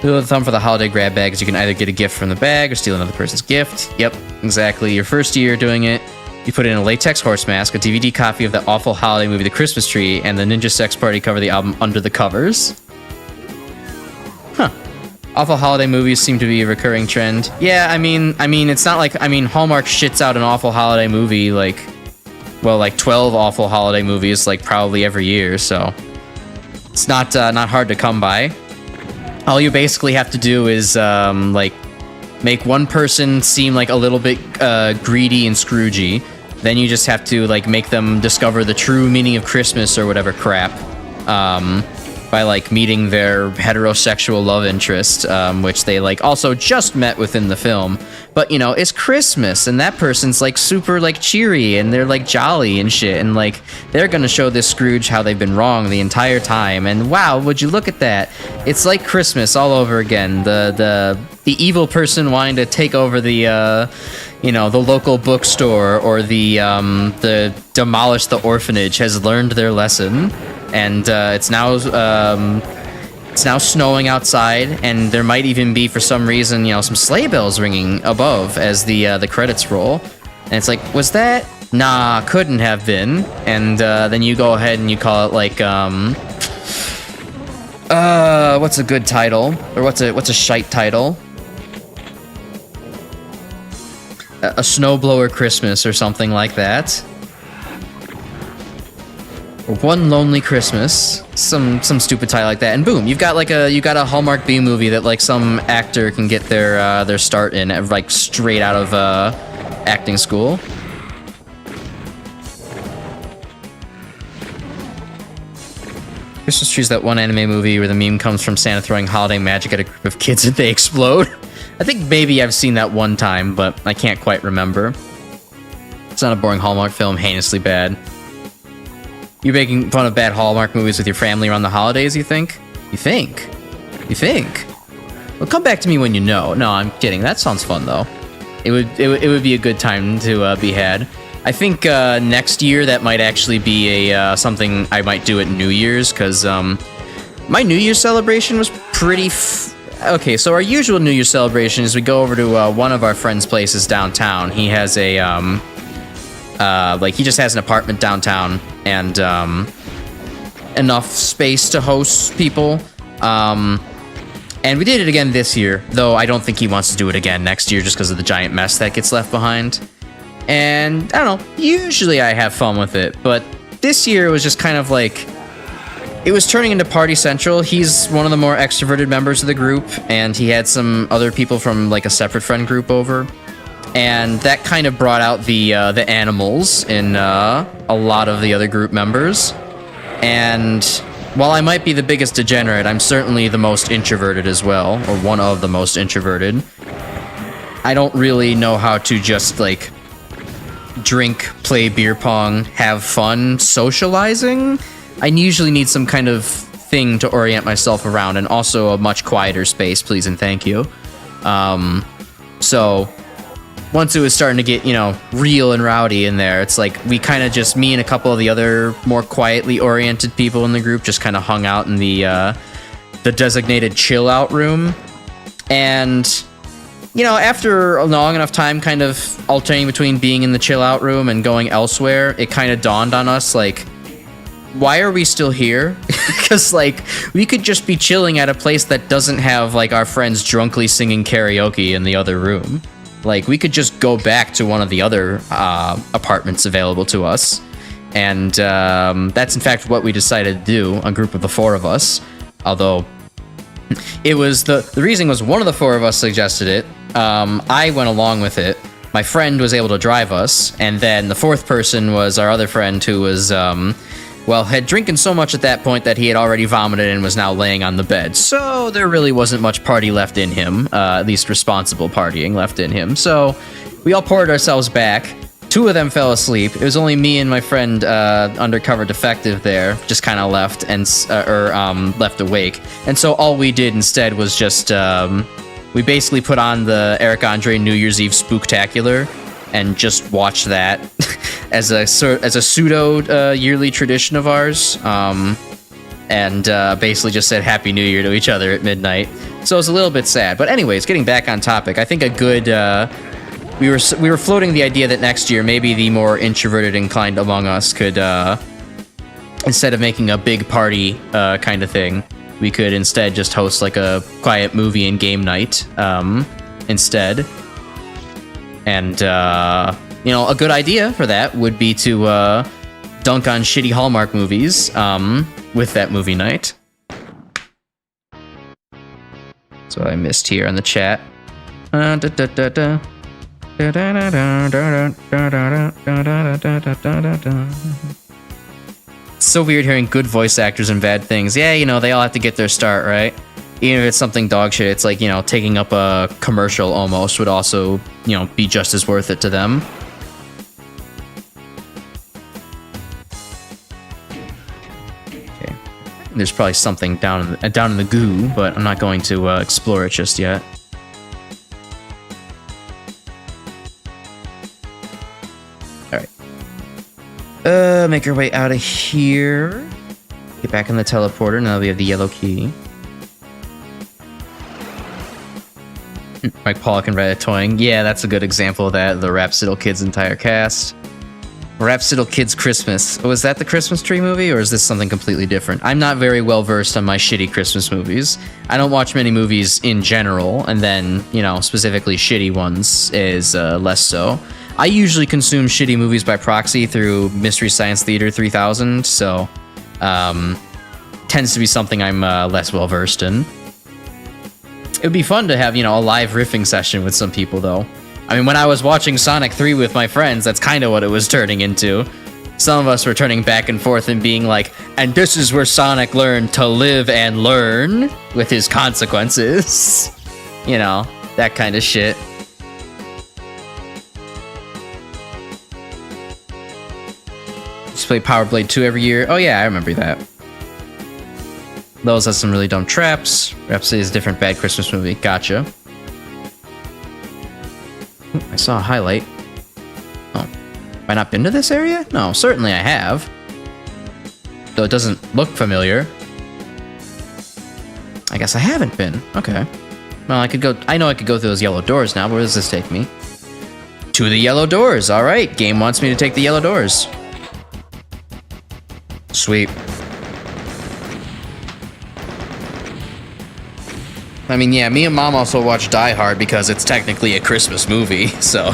Speaker 1: The rule of thumb for the holiday grab bag is you can either get a gift from the bag or steal another person's gift. Yep, exactly. Your first year doing it, you put in a latex horse mask, a DVD copy of the awful holiday movie The Christmas Tree, and the Ninja Sex Party cover the album under the covers. Huh. Awful holiday movies seem to be a recurring trend. Yeah, I mean, it's not like, Hallmark shits out an awful holiday movie, like, well, like 12 awful holiday movies, like, probably every year, so it's not hard to come by. All you basically have to do is, like, make one person seem like a little bit greedy and Scroogey. Then you just have to, like, make them discover the true meaning of Christmas or whatever crap. By, like, meeting their heterosexual love interest, which they, like, also just met within the film. But, you know, it's Christmas, and that person's, like, super, like, cheery, and they're, like, jolly and shit, and, like, they're gonna show this Scrooge how they've been wrong the entire time, and wow, would you look at that? It's like Christmas all over again. The evil person wanting to take over the, you know, the local bookstore, or the demolish the orphanage has learned their lesson. And it's now snowing outside, and there might even be, for some reason, you know, some sleigh bells ringing above as the credits roll. And it's like, was that? Nah, couldn't have been. And then you go ahead and you call it like, what's a good title? Or what's a shite title? A Snowblower Christmas or something like that. One Lonely Christmas, some stupid title like that, and boom, you got a Hallmark B movie that like some actor can get their start in, like straight out of acting school. Christmas Tree's that one anime movie where the meme comes from Santa throwing holiday magic at a group of kids and they explode. I think maybe I've seen that one time, but I can't quite remember. It's not a boring Hallmark film, heinously bad. You're making fun of bad Hallmark movies with your family around the holidays, you think? You think? Well, come back to me when you know. No, I'm kidding. That sounds fun, though. It would be a good time to be had. I think next year that might actually be a something I might do at New Year's, because my New Year's celebration was pretty... Okay, so our usual New Year's celebration is we go over to one of our friends' places downtown. He has a... like, he just has an apartment downtown and enough space to host people. And we did it again this year, though I don't think he wants to do it again next year just because of the giant mess that gets left behind. And I don't know, usually I have fun with it, but this year it was just kind of like, it was turning into Party Central. He's one of the more extroverted members of the group, and he had some other people from like a separate friend group over. And that kind of brought out the animals in a lot of the other group members. And while I might be the biggest degenerate, I'm certainly the most introverted as well, or one of the most introverted. I don't really know how to just, like, drink, play beer pong, have fun socializing. I usually need some kind of thing to orient myself around, and also a much quieter space, please and thank you. So once it was starting to get, you know, real and rowdy in there, it's like we kind of just, me and a couple of the other more quietly oriented people in the group just kind of hung out in the designated chill out room. And, you know, after a long enough time kind of alternating between being in the chill out room and going elsewhere, it kind of dawned on us, like, why are we still here? Because, like, we could just be chilling at a place that doesn't have, like, our friends drunkenly singing karaoke in the other room. Like, we could just go back to one of the other apartments available to us. And that's, in fact, what we decided to do, a group of the four of us. Although, it was the reason was one of the four of us suggested it. I went along with it. My friend was able to drive us. And then the fourth person was our other friend who was, well, had drinking so much at that point that he had already vomited and was now laying on the bed. So there really wasn't much party left in him, at least responsible partying left in him. So we all poured ourselves back. Two of them fell asleep. It was only me and my friend, undercover detective there, just kind of left and left awake. And so all we did instead was just we basically put on the Eric Andre New Year's Eve Spooktacular and just watched that as a pseudo yearly tradition of ours, and basically just said Happy New Year to each other at midnight. So it was a little bit sad. But anyways, getting back on topic, I think a good we were floating the idea that next year maybe the more introverted inclined among us could instead of making a big party kind of thing, we could instead just host like a quiet movie and game night instead. And, you know, a good idea for that would be to dunk on shitty Hallmark movies with that movie night. That's what I missed here in the chat. It's so weird hearing good voice actors and bad things. Yeah, you know, they all have to get their start, right? Even if it's something dog shit, it's like, you know, taking up a commercial almost would also, you know, be just as worth it to them. Okay. There's probably something down in the goo, but I'm not going to explore it just yet. Alright. Make our way out of here. Get back in the teleporter, now we have the yellow key. Mike Pollock and Ratatouille. Yeah, that's a good example of that. The Rhapsody Kids entire cast. Rhapsody Kids Christmas. Was that the Christmas tree movie, or is this something completely different? I'm not very well versed on my shitty Christmas movies. I don't watch many movies in general, and then, you know, specifically shitty ones is less so. I usually consume shitty movies by proxy through Mystery Science Theater 3000, so tends to be something I'm less well versed in. It would be fun to have, you know, a live riffing session with some people, though. I mean, when I was watching Sonic 3 with my friends, that's kind of what it was turning into. Some of us were turning back and forth and being like, and this is where Sonic learned to live and learn with his consequences. You know, that kind of shit. Just play Power Blade 2 every year. Oh yeah, I remember that. Those has some really dumb traps. Rhapsody is a different bad Christmas movie. Gotcha. Ooh, I saw a highlight. Oh. Have I not been to this area? No, certainly I have. Though it doesn't look familiar. I guess I haven't been. Okay. Well, I could go... I know I could go through those yellow doors now. Where does this take me? To the yellow doors. All right. Game wants me to take the yellow doors. Sweet. I mean, yeah, me and Mom also watch Die Hard because it's technically a Christmas movie, so.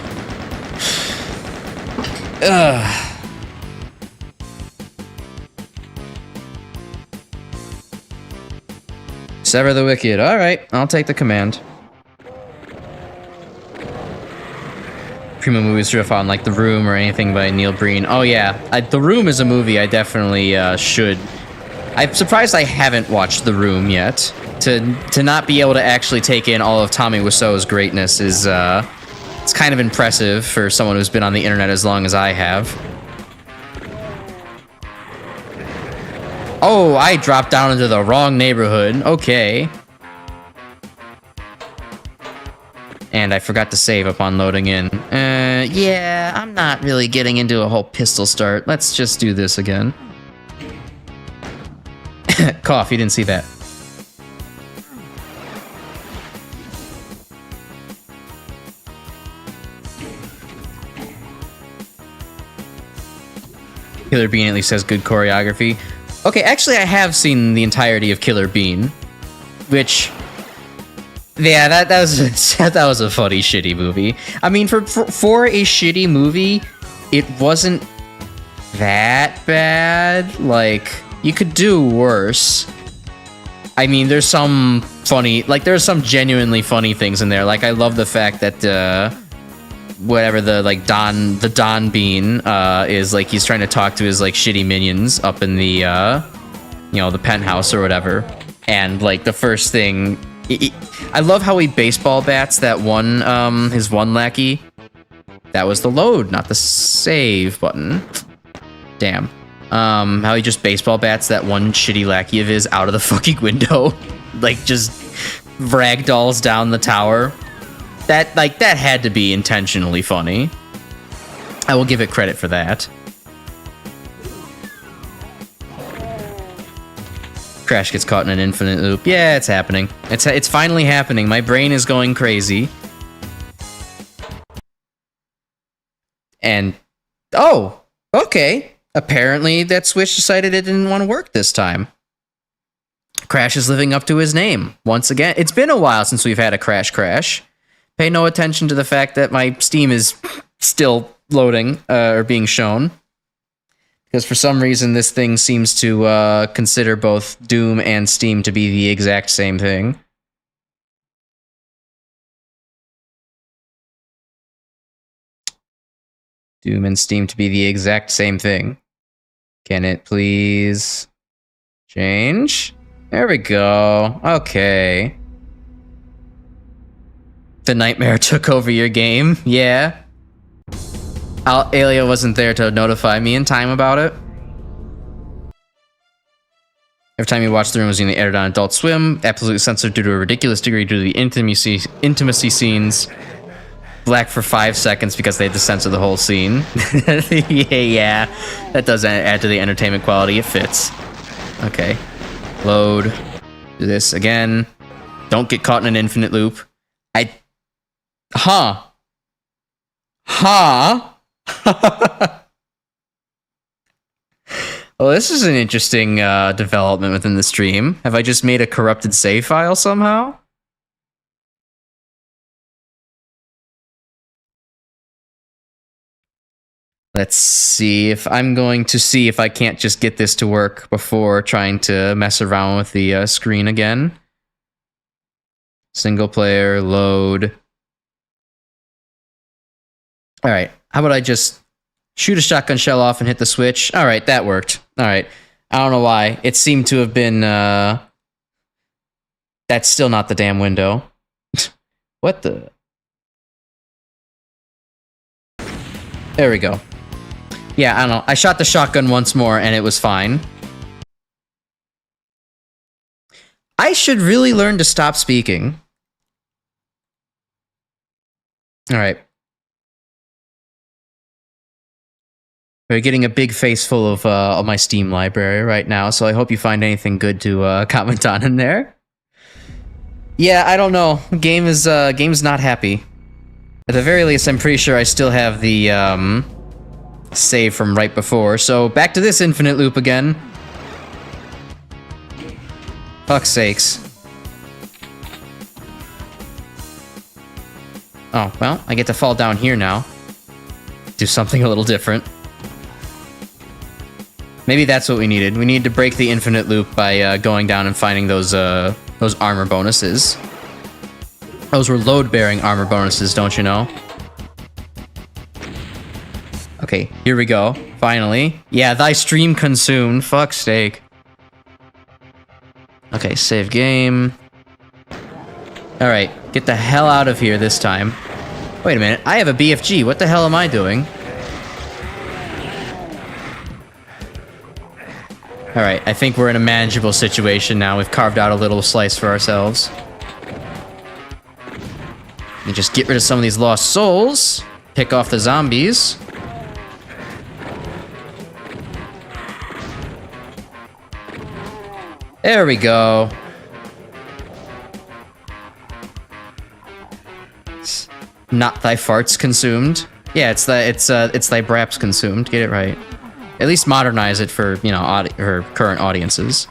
Speaker 1: Sever the Wicked. Alright, I'll take the command. Primo movies riff on like The Room or anything by Neil Breen. Oh yeah, The Room is a movie I definitely should. I'm surprised I haven't watched The Room yet. To not be able to actually take in all of Tommy Wiseau's greatness is it's kind of impressive for someone who's been on the internet as long as I have. Oh, I dropped down into the wrong neighborhood. Okay. And I forgot to save upon loading in. Yeah, I'm not really getting into a whole pistol start. Let's just do this again. Cough, you didn't see that. Killer Bean at least has good choreography. Okay, actually I have seen the entirety of Killer Bean, which... Yeah, that was a funny, shitty movie. I mean, for a shitty movie, it wasn't that bad. Like, you could do worse. I mean, there's some funny, like, there's some genuinely funny things in there. Like, I love the fact that, whatever the, like, Don Bean, is, like, he's trying to talk to his, like, shitty minions up in the, you know, the penthouse or whatever. And, like, the first thing... I love how he baseball bats that one, his one lackey. That was the load, not the save button. Damn. How he just baseball bats that one shitty lackey of his out of the fucking window. Like, just ragdolls down the tower. That had to be intentionally funny. I will give it credit for that. Crash gets caught in an infinite loop. Yeah, it's happening. It's finally happening. My brain is going crazy. And... oh! Okay. Apparently that Switch decided it didn't want to work this time. Crash is living up to his name. Once again. It's been a while since we've had a Crash. Pay no attention to the fact that my Steam is still loading, or being shown. Because for some reason, this thing seems to consider both Doom and Steam to be the exact same thing. Doom and Steam to be the exact same thing. Can it please change? There we go. Okay. The nightmare took over your game? Yeah. Alia wasn't there to notify me in time about it. Every time you watch The Room was being aired on Adult Swim, absolutely censored due to a ridiculous degree due to the intimacy scenes. Black for 5 seconds because they had to censor the whole scene. yeah, that does add to the entertainment quality. It fits. Okay. Load. Do this again. Don't get caught in an infinite loop. Huh. Well, this is an interesting development within the stream. Have I just made a corrupted save file somehow? Let's see if I'm going to see if I can't just get this to work before trying to mess around with the screen again. Single player, load. Alright, how about I just shoot a shotgun shell off and hit the switch? Alright, that worked. Alright, I don't know why. It seemed to have been, that's still not the damn window. What the... There we go. Yeah, I don't know. I shot the shotgun once more and it was fine. I should really learn to stop speaking. Alright. We're getting a big face full of my Steam library right now, so I hope you find anything good to comment on in there. Yeah, I don't know. Game's not happy. At the very least, I'm pretty sure I still have the save from right before. So back to this infinite loop again. Fuck's sakes. Oh, well, I get to fall down here now. Do something a little different. Maybe that's what we needed. We needed to break the infinite loop by going down and finding those armor bonuses. Those were load-bearing armor bonuses, don't you know? Okay, here we go. Finally. Yeah, thy stream consumed. Fuck's sake. Okay, save game. Alright, get the hell out of here this time. Wait a minute, I have a BFG. What the hell am I doing? Alright, I think we're in a manageable situation now. We've carved out a little slice for ourselves. And just get rid of some of these lost souls. Pick off the zombies. There we go. It's not thy farts consumed. Yeah, it's thy braps consumed. Get it right. At least modernize it for, you know, her current audiences.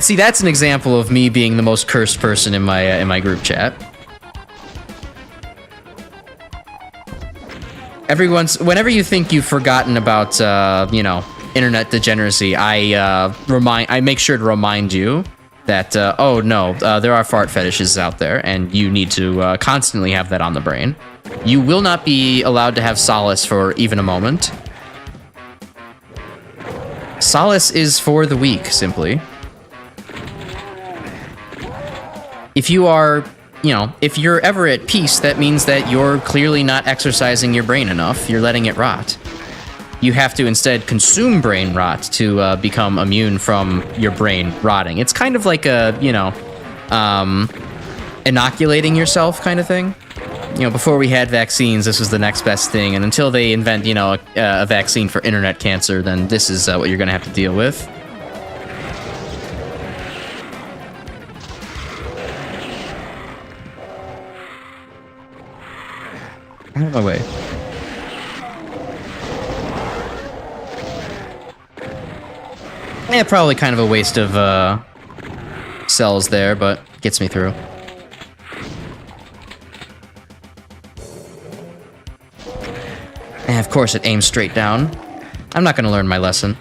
Speaker 1: See, that's an example of me being the most cursed person in my group chat. Whenever you think you've forgotten about, you know, internet degeneracy, I make sure to remind you that, oh no, there are fart fetishes out there, and you need to constantly have that on the brain. You will not be allowed to have solace for even a moment. Solace is for the weak, simply. If you are, you know, if you're ever at peace, that means that you're clearly not exercising your brain enough. You're letting it rot. You have to instead consume brain rot to become immune from your brain rotting. It's kind of like a, you know, inoculating yourself kind of thing. You know, before we had vaccines, this was the next best thing. And until they invent, you know, a vaccine for internet cancer, then this is what you're going to have to deal with. Out of my way. Yeah, probably kind of a waste of cells there, but gets me through. And of course it aims straight down. I'm not gonna learn my lesson.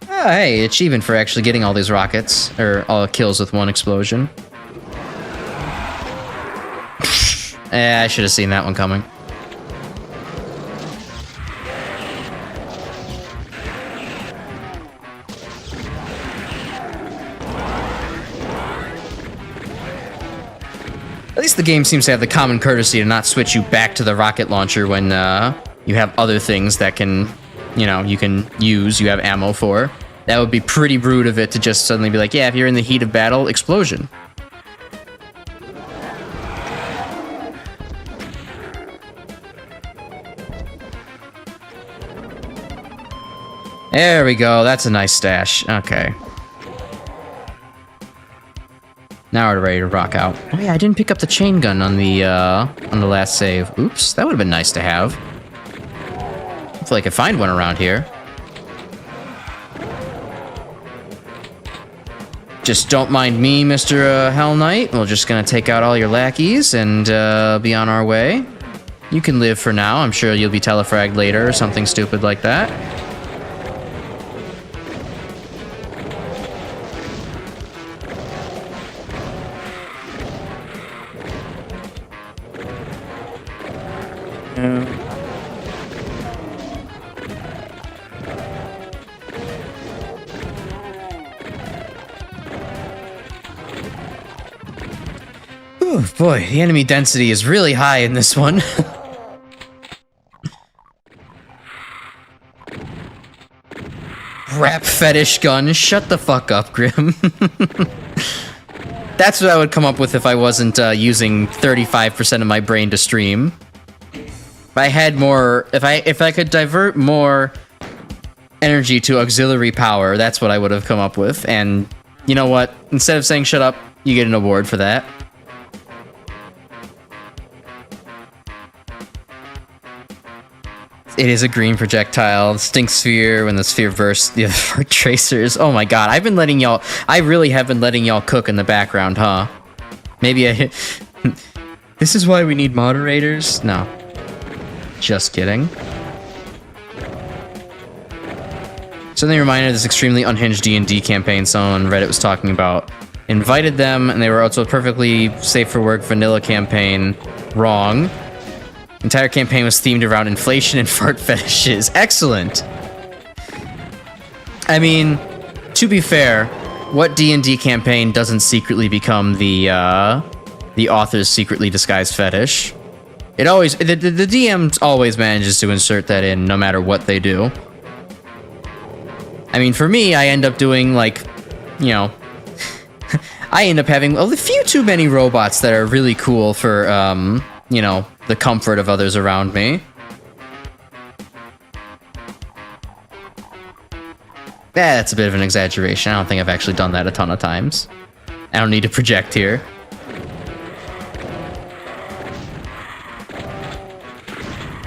Speaker 1: Oh, hey, achievement for actually getting all these rockets, or all kills with one explosion. I should have seen that one coming. At least the game seems to have the common courtesy to not switch you back to the rocket launcher when you have other things that can, you know, you can use, you have ammo for. That would be pretty rude of it to just suddenly be like, yeah, if you're in the heat of battle, explosion. There we go, that's a nice stash. Okay. Now we're ready to rock out. Oh yeah, I didn't pick up the chain gun on the last save. Oops, that would have been nice to have. Hopefully I could find one around here. Just don't mind me, Mr. Hell Knight. We're just gonna take out all your lackeys and be on our way. You can live for now. I'm sure you'll be telefragged later or something stupid like that. Ooh, boy, the enemy density is really high in this one. Rap fetish gun. Shut the fuck up, Grim. That's what I would come up with if I wasn't using 35% of my brain to stream. If I had more, if I could divert more energy to auxiliary power, that's what I would have come up with. And you know what? Instead of saying shut up, you get an award for that. It is a green projectile. Stink sphere when the sphere bursts the other tracers. Oh my god, I've been letting y'all... I really have been letting y'all cook in the background, huh? Maybe I... This is why we need moderators? No. Just kidding. Suddenly reminded of this extremely unhinged D&D campaign someone on Reddit was talking about. Invited them, and they were also perfectly safe for work vanilla campaign. Wrong. Entire campaign was themed around inflation and fart fetishes. Excellent. I mean, to be fair, what D&D campaign doesn't secretly become the author's secretly disguised fetish? It always... The DM always manages to insert that in, no matter what they do. I mean, for me, I end up doing, like, you know... I end up having a few too many robots that are really cool for, you know, the comfort of others around me. That's a bit of an exaggeration. I don't think I've actually done that a ton of times. I don't need to project here.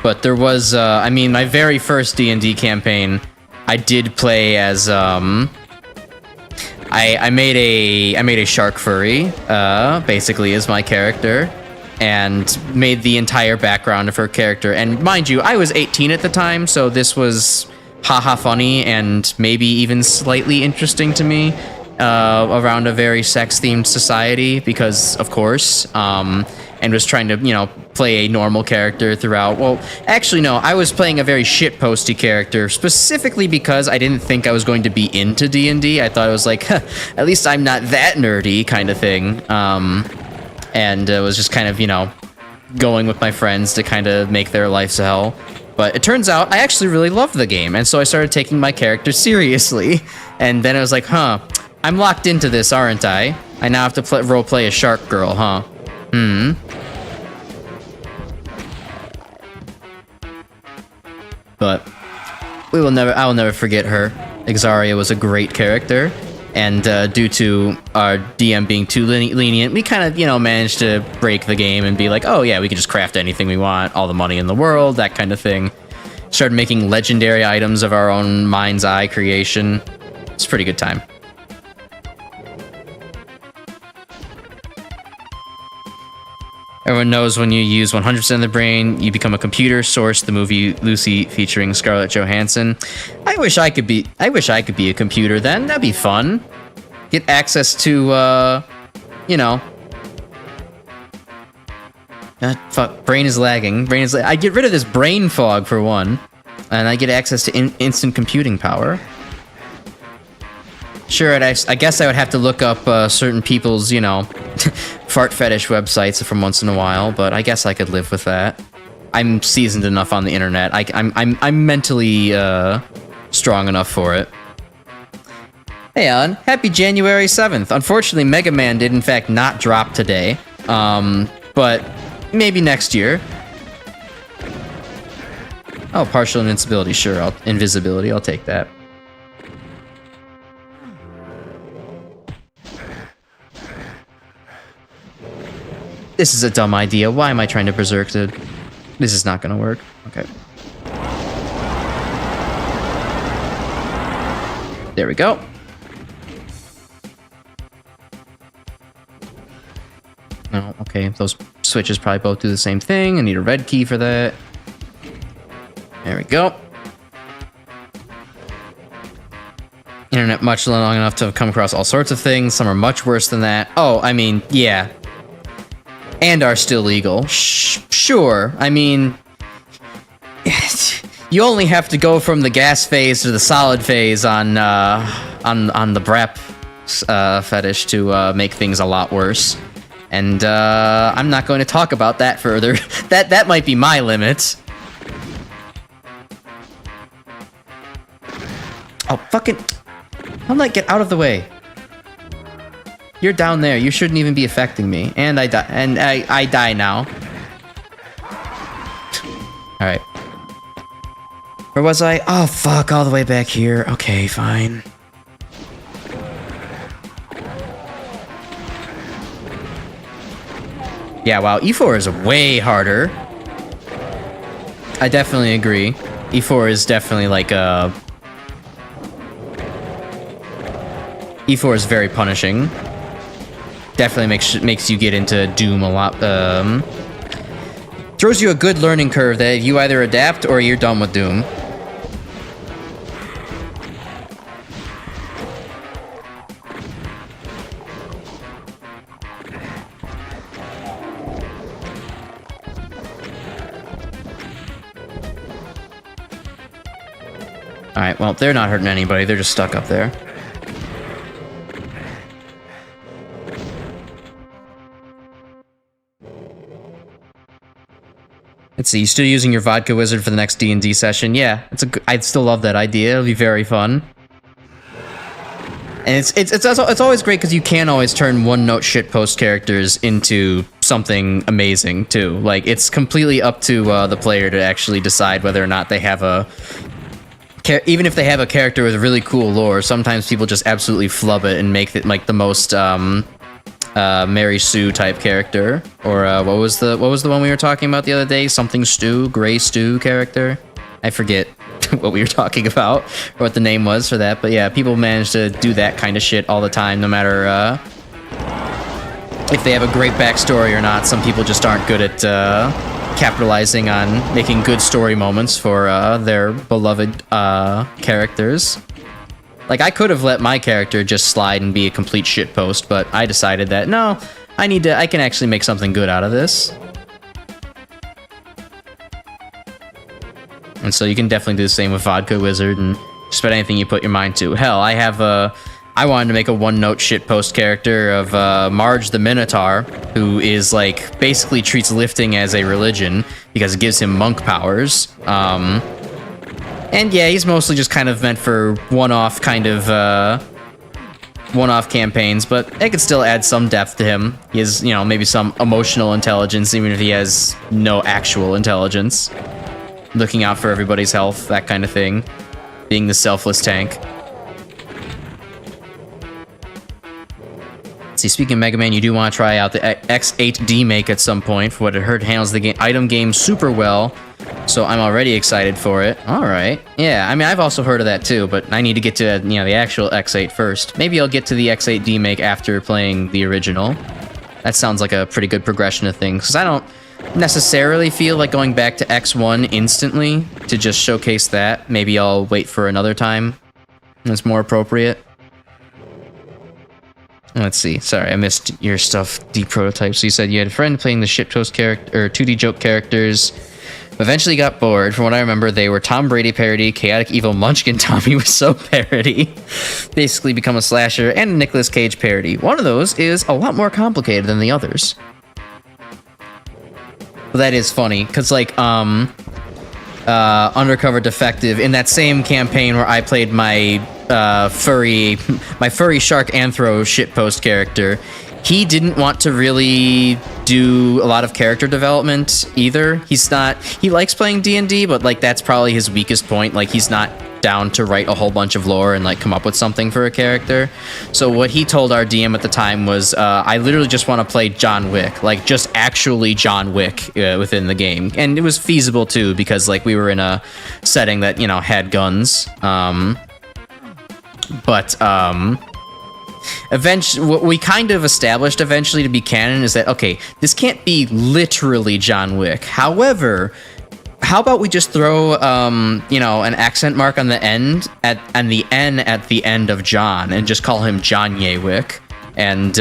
Speaker 1: But there was, I mean, my very first D&D campaign, I did play as, I made a shark furry, basically as my character, and made the entire background of her character. And mind you, I was 18 at the time, so this was haha funny and maybe even slightly interesting to me, around a very sex-themed society, because of course, and was trying to, you know, play a normal character throughout. Well, actually, no, I was playing a very shitposty character, specifically because I didn't think I was going to be into D&D. I thought it was like, huh, at least I'm not that nerdy kind of thing. And it was just kind of, you know, going with my friends to kind of make their lives hell. But it turns out I actually really loved the game, and so I started taking my character seriously. And then I was like, huh, I'm locked into this, aren't I? I now have to roleplay a shark girl, huh? But I will never forget her. Exaria was a great character, and due to our DM being too lenient, we kind of, you know, managed to break the game and be like, oh yeah, we can just craft anything we want, all the money in the world, that kind of thing. Started making legendary items of our own mind's eye creation. It's a pretty good time. Everyone knows when you use 100% of the brain, you become a computer. Source: the movie Lucy featuring Scarlett Johansson. I wish I could be a computer then. That'd be fun. Get access to, you know. Fuck, brain is lagging. I get rid of this brain fog for one, and I get access to instant computing power. Sure, I guess I would have to look up certain people's, you know, fart fetish websites from once in a while, but I guess I could live with that. I'm seasoned enough on the internet. I'm mentally strong enough for it. Hey Alan, happy January 7th. Unfortunately, Mega Man did in fact not drop today, but maybe next year. Oh, partial invincibility, sure. Invisibility, I'll take that. This is a dumb idea. Why am I trying to berserk it? This is not gonna work. Okay. There we go. Oh, okay. Those switches probably both do the same thing. I need a red key for that. There we go. Internet much long enough to have come across all sorts of things. Some are much worse than that. Oh, I mean, yeah. And are still legal. Sure. I mean, you only have to go from the gas phase to the solid phase on the BREP fetish to make things a lot worse. And I'm not going to talk about that further. that might be my limit. Oh, fucking... I'm like, get out of the way. You're down there. You shouldn't even be affecting me. And I die. And I die now. Alright. Where was I? Oh, fuck. All the way back here. Okay, fine. Yeah, wow. E4 is way harder. I definitely agree. E4 is definitely like a... E4 is very punishing. Definitely makes you get into Doom a lot. Throws you a good learning curve that you either adapt or you're done with Doom. Alright, well, they're not hurting anybody. They're just stuck up there. Let's see, you still using your vodka wizard for the next D&D session? Yeah, I'd still love that idea. It'll be very fun. And it's always great because you can always turn one-note shitpost characters into something amazing, too. Like, it's completely up to the player to actually decide whether or not they have a... Even if they have a character with really cool lore, sometimes people just absolutely flub it and make it, like, the most, Mary Sue type character, or what was the one we were talking about the other day? Something Stew, Gray Stew character. I forget what we were talking about or what the name was for that, but yeah, people manage to do that kind of shit all the time, no matter if they have a great backstory or not. Some people just aren't good at capitalizing on making good story moments for their beloved characters. Like, I could have let my character just slide and be a complete shitpost, but I decided that, no, I can actually make something good out of this. And so you can definitely do the same with Vodka Wizard and just about anything you put your mind to. Hell, I wanted to make a one-note shitpost character of Marge the Minotaur, who is, like, basically treats lifting as a religion because it gives him monk powers. And yeah, he's mostly just kind of meant for one-off kind of, one-off campaigns, but I could still add some depth to him. He has, you know, maybe some emotional intelligence, even if he has no actual intelligence. Looking out for everybody's health, that kind of thing. Being the selfless tank. See, speaking of Mega Man, you do want to try out the X8 make at some point. For what I heard, handles the item game super well. So I'm already excited for it. Alright. Yeah, I mean, I've also heard of that too, but I need to get to, you know, the actual X8 first. Maybe I'll get to the X8 make after playing the original. That sounds like a pretty good progression of things, because I don't necessarily feel like going back to X1 instantly to just showcase that. Maybe I'll wait for another time when it's more appropriate. Let's see. Sorry, I missed your stuff. D-prototype. So you said you had a friend playing the shitpost character, or 2D joke characters. Eventually got bored. From what I remember, they were Tom Brady parody, Chaotic Evil Munchkin Tommy was so parody. Basically become a slasher, and a Nicolas Cage parody. One of those is a lot more complicated than the others. Well, that is funny, because, like, Undercover Defective, in that same campaign where I played my furry shark anthro shitpost character, he didn't want to really do a lot of character development either. He likes playing D&D, but, like, that's probably his weakest point. Like, he's not down to write a whole bunch of lore and, like, come up with something for a character. So what he told our DM at the time was, I literally just want to play John Wick, like, just actually John Wick within the game. And it was feasible too, because, like, we were in a setting that, you know, had guns. Eventually, what we kind of established eventually to be canon is that, okay, this can't be literally John Wick. However, how about we just throw, you know, an accent mark on the end and the N at the end of John, and just call him John Ye Wick, and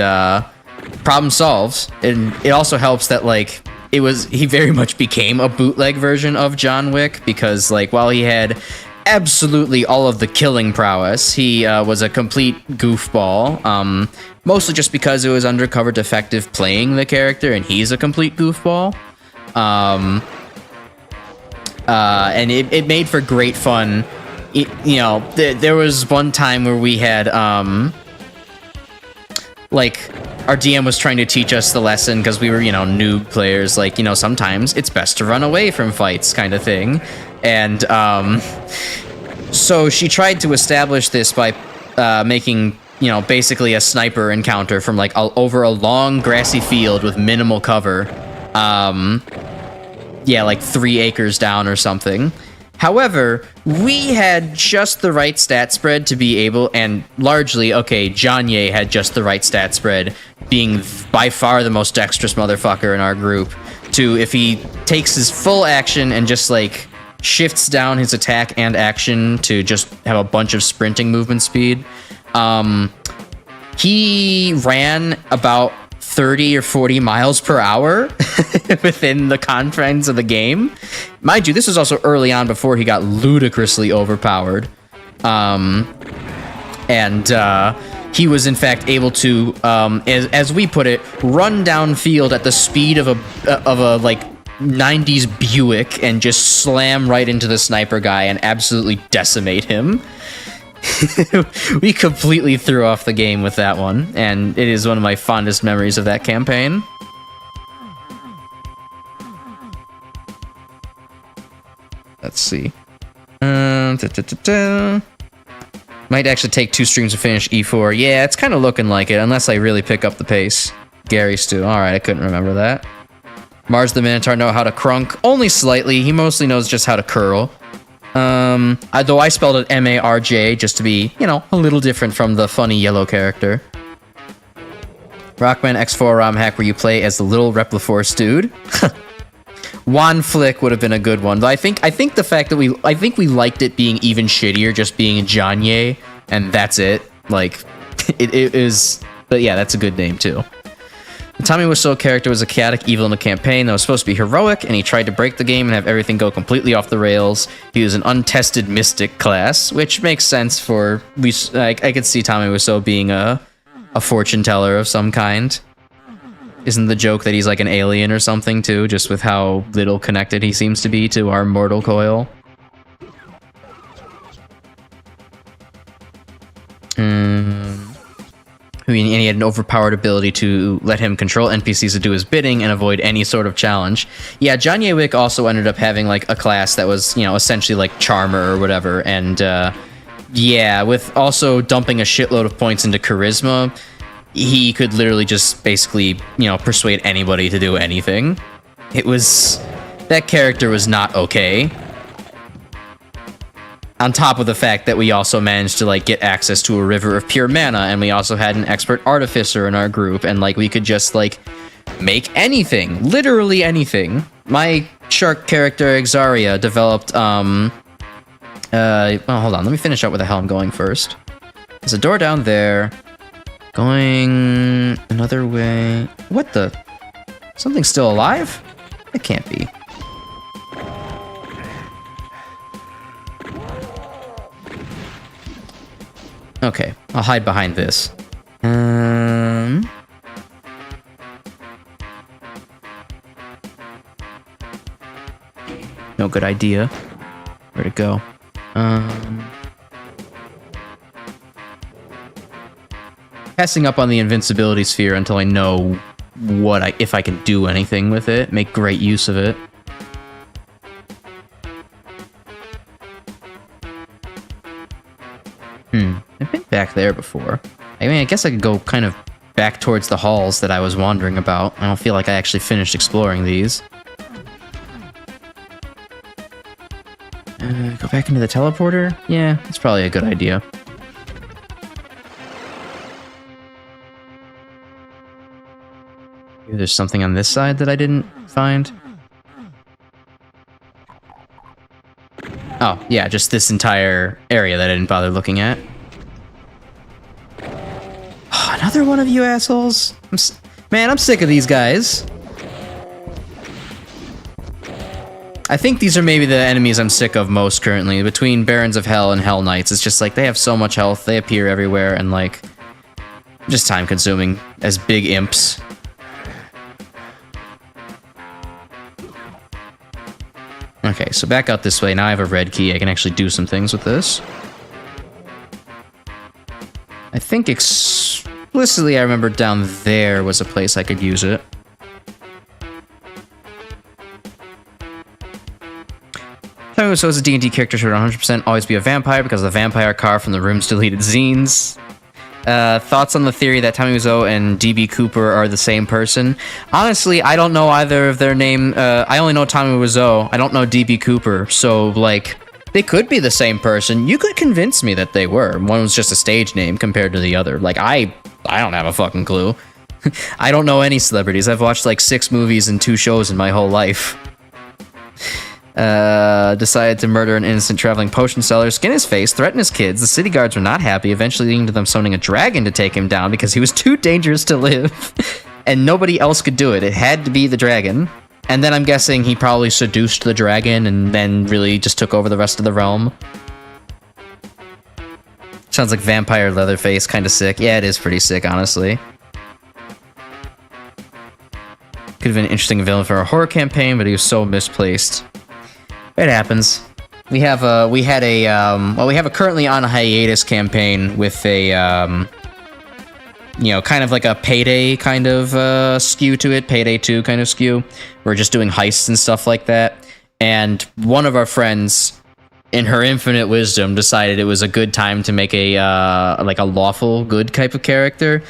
Speaker 1: problem solved. And it also helps that, like, he very much became a bootleg version of John Wick, because, like, while he had absolutely all of the killing prowess, he was a complete goofball, mostly just because it was Undercover Defective playing the character, and he's a complete goofball. And it made for great fun. You know, there was one time where we had, like, our DM was trying to teach us the lesson, because we were, you know, noob players, like, you know, sometimes it's best to run away from fights, kind of thing. And, so she tried to establish this by, making, you know, basically a sniper encounter from, like, over a long grassy field with minimal cover. Yeah, like 3 acres down or something. However, we had just the right stat spread to be able, and largely, okay, Janye had just the right stat spread, being by far the most dexterous motherfucker in our group, to if he takes his full action and just like shifts down his attack and action to just have a bunch of sprinting movement speed. He ran about 30 or 40 miles per hour within the confines of the game. Mind you, this was also early on before he got ludicrously overpowered. He was in fact able to, as we put it, run downfield at the speed of a like 90s Buick and just slam right into the sniper guy and absolutely decimate him. We completely threw off the game with that one, and it is one of my fondest memories of that campaign. Let's see. Might actually take 2 streams to finish E4. Yeah, it's kind of looking like it, unless I really pick up the pace. Gary Stu. Alright, I couldn't remember that. Mars the Minotaur know how to crunk. Only slightly. He mostly knows just how to curl. Though I spelled it M-A-R-J, just to be, you know, a little different from the funny yellow character. Rockman X4 ROM hack where you play as the little Repliforce dude. Juan Flick would have been a good one. Though I think the fact that we liked it being even shittier, just being Janye, and that's it. Like, it is, but yeah, that's a good name too. The Tommy Wiseau character was a chaotic evil in the campaign that was supposed to be heroic, and he tried to break the game and have everything go completely off the rails. He was an untested mystic class, which makes sense for... I could see Tommy Wiseau being a fortune teller of some kind. Isn't the joke that he's like an alien or something, too, just with how little connected he seems to be to our mortal coil? And he had an overpowered ability to let him control NPCs to do his bidding and avoid any sort of challenge. Yeah, John Yewick also ended up having like a class that was, you know, essentially like Charmer or whatever. And yeah, with also dumping a shitload of points into Charisma, he could literally just basically, you know, persuade anybody to do anything. It was... that character was not okay. On top of the fact that we also managed to, like, get access to a river of pure mana, and we also had an expert artificer in our group, and, like, we could just, like, make anything. Literally anything. My shark character, Exaria, developed, well, hold on. Let me finish out where the hell I'm going first. There's a door down there. Going another way. What the? Something's still alive? It can't be. Okay, I'll hide behind this. No good idea. Where'd it go? Passing up on the invincibility sphere until I know if I can do anything with it. Make great use of it. I've been back there before. I mean, I guess I could go kind of back towards the halls that I was wandering about. I don't feel like I actually finished exploring these. Go back into the teleporter? Yeah, that's probably a good idea. Maybe there's something on this side that I didn't find. Oh, yeah, just this entire area that I didn't bother looking at. Oh, another one of you assholes? Man, I'm sick of these guys. I think these are maybe the enemies I'm sick of most currently. Between Barons of Hell and Hell Knights, it's just like they have so much health, they appear everywhere, and like, just time consuming as big imps. Okay, so back out this way. Now I have a red key. I can actually do some things with this. I think explicitly I remember down there was a place I could use it. So as a D&D character should 100% always be a vampire because of the vampire car from the room's deleted zines. Thoughts on the theory that Tommy Wiseau and DB Cooper are the same person? Honestly, I don't know either of their name. I only know Tommy Wiseau. I don't know DB Cooper. So, like, They could be the same person. You could convince me that they were. One was just a stage name compared to the other. Like, I don't have a fucking clue. I don't know any celebrities. I've watched like 6 movies and 2 shows in my whole life. Decided to murder an innocent traveling potion seller, skin his face, threaten his kids. The city guards were not happy, eventually leading to them summoning a dragon to take him down because he was too dangerous to live. And nobody else could do it. It had to be the dragon. And then I'm guessing he probably seduced the dragon and then really just took over the rest of the realm. Sounds like Vampire Leatherface, kind of sick. Yeah, it is pretty sick, honestly. Could have been an interesting villain for a horror campaign, but he was so misplaced. It happens. We have a currently on a hiatus campaign with a, you know, kind of like a Payday kind of skew to it, Payday 2 kind of skew. We're just doing heists and stuff like that. And one of our friends, in her infinite wisdom, decided it was a good time to make a like a lawful good type of character.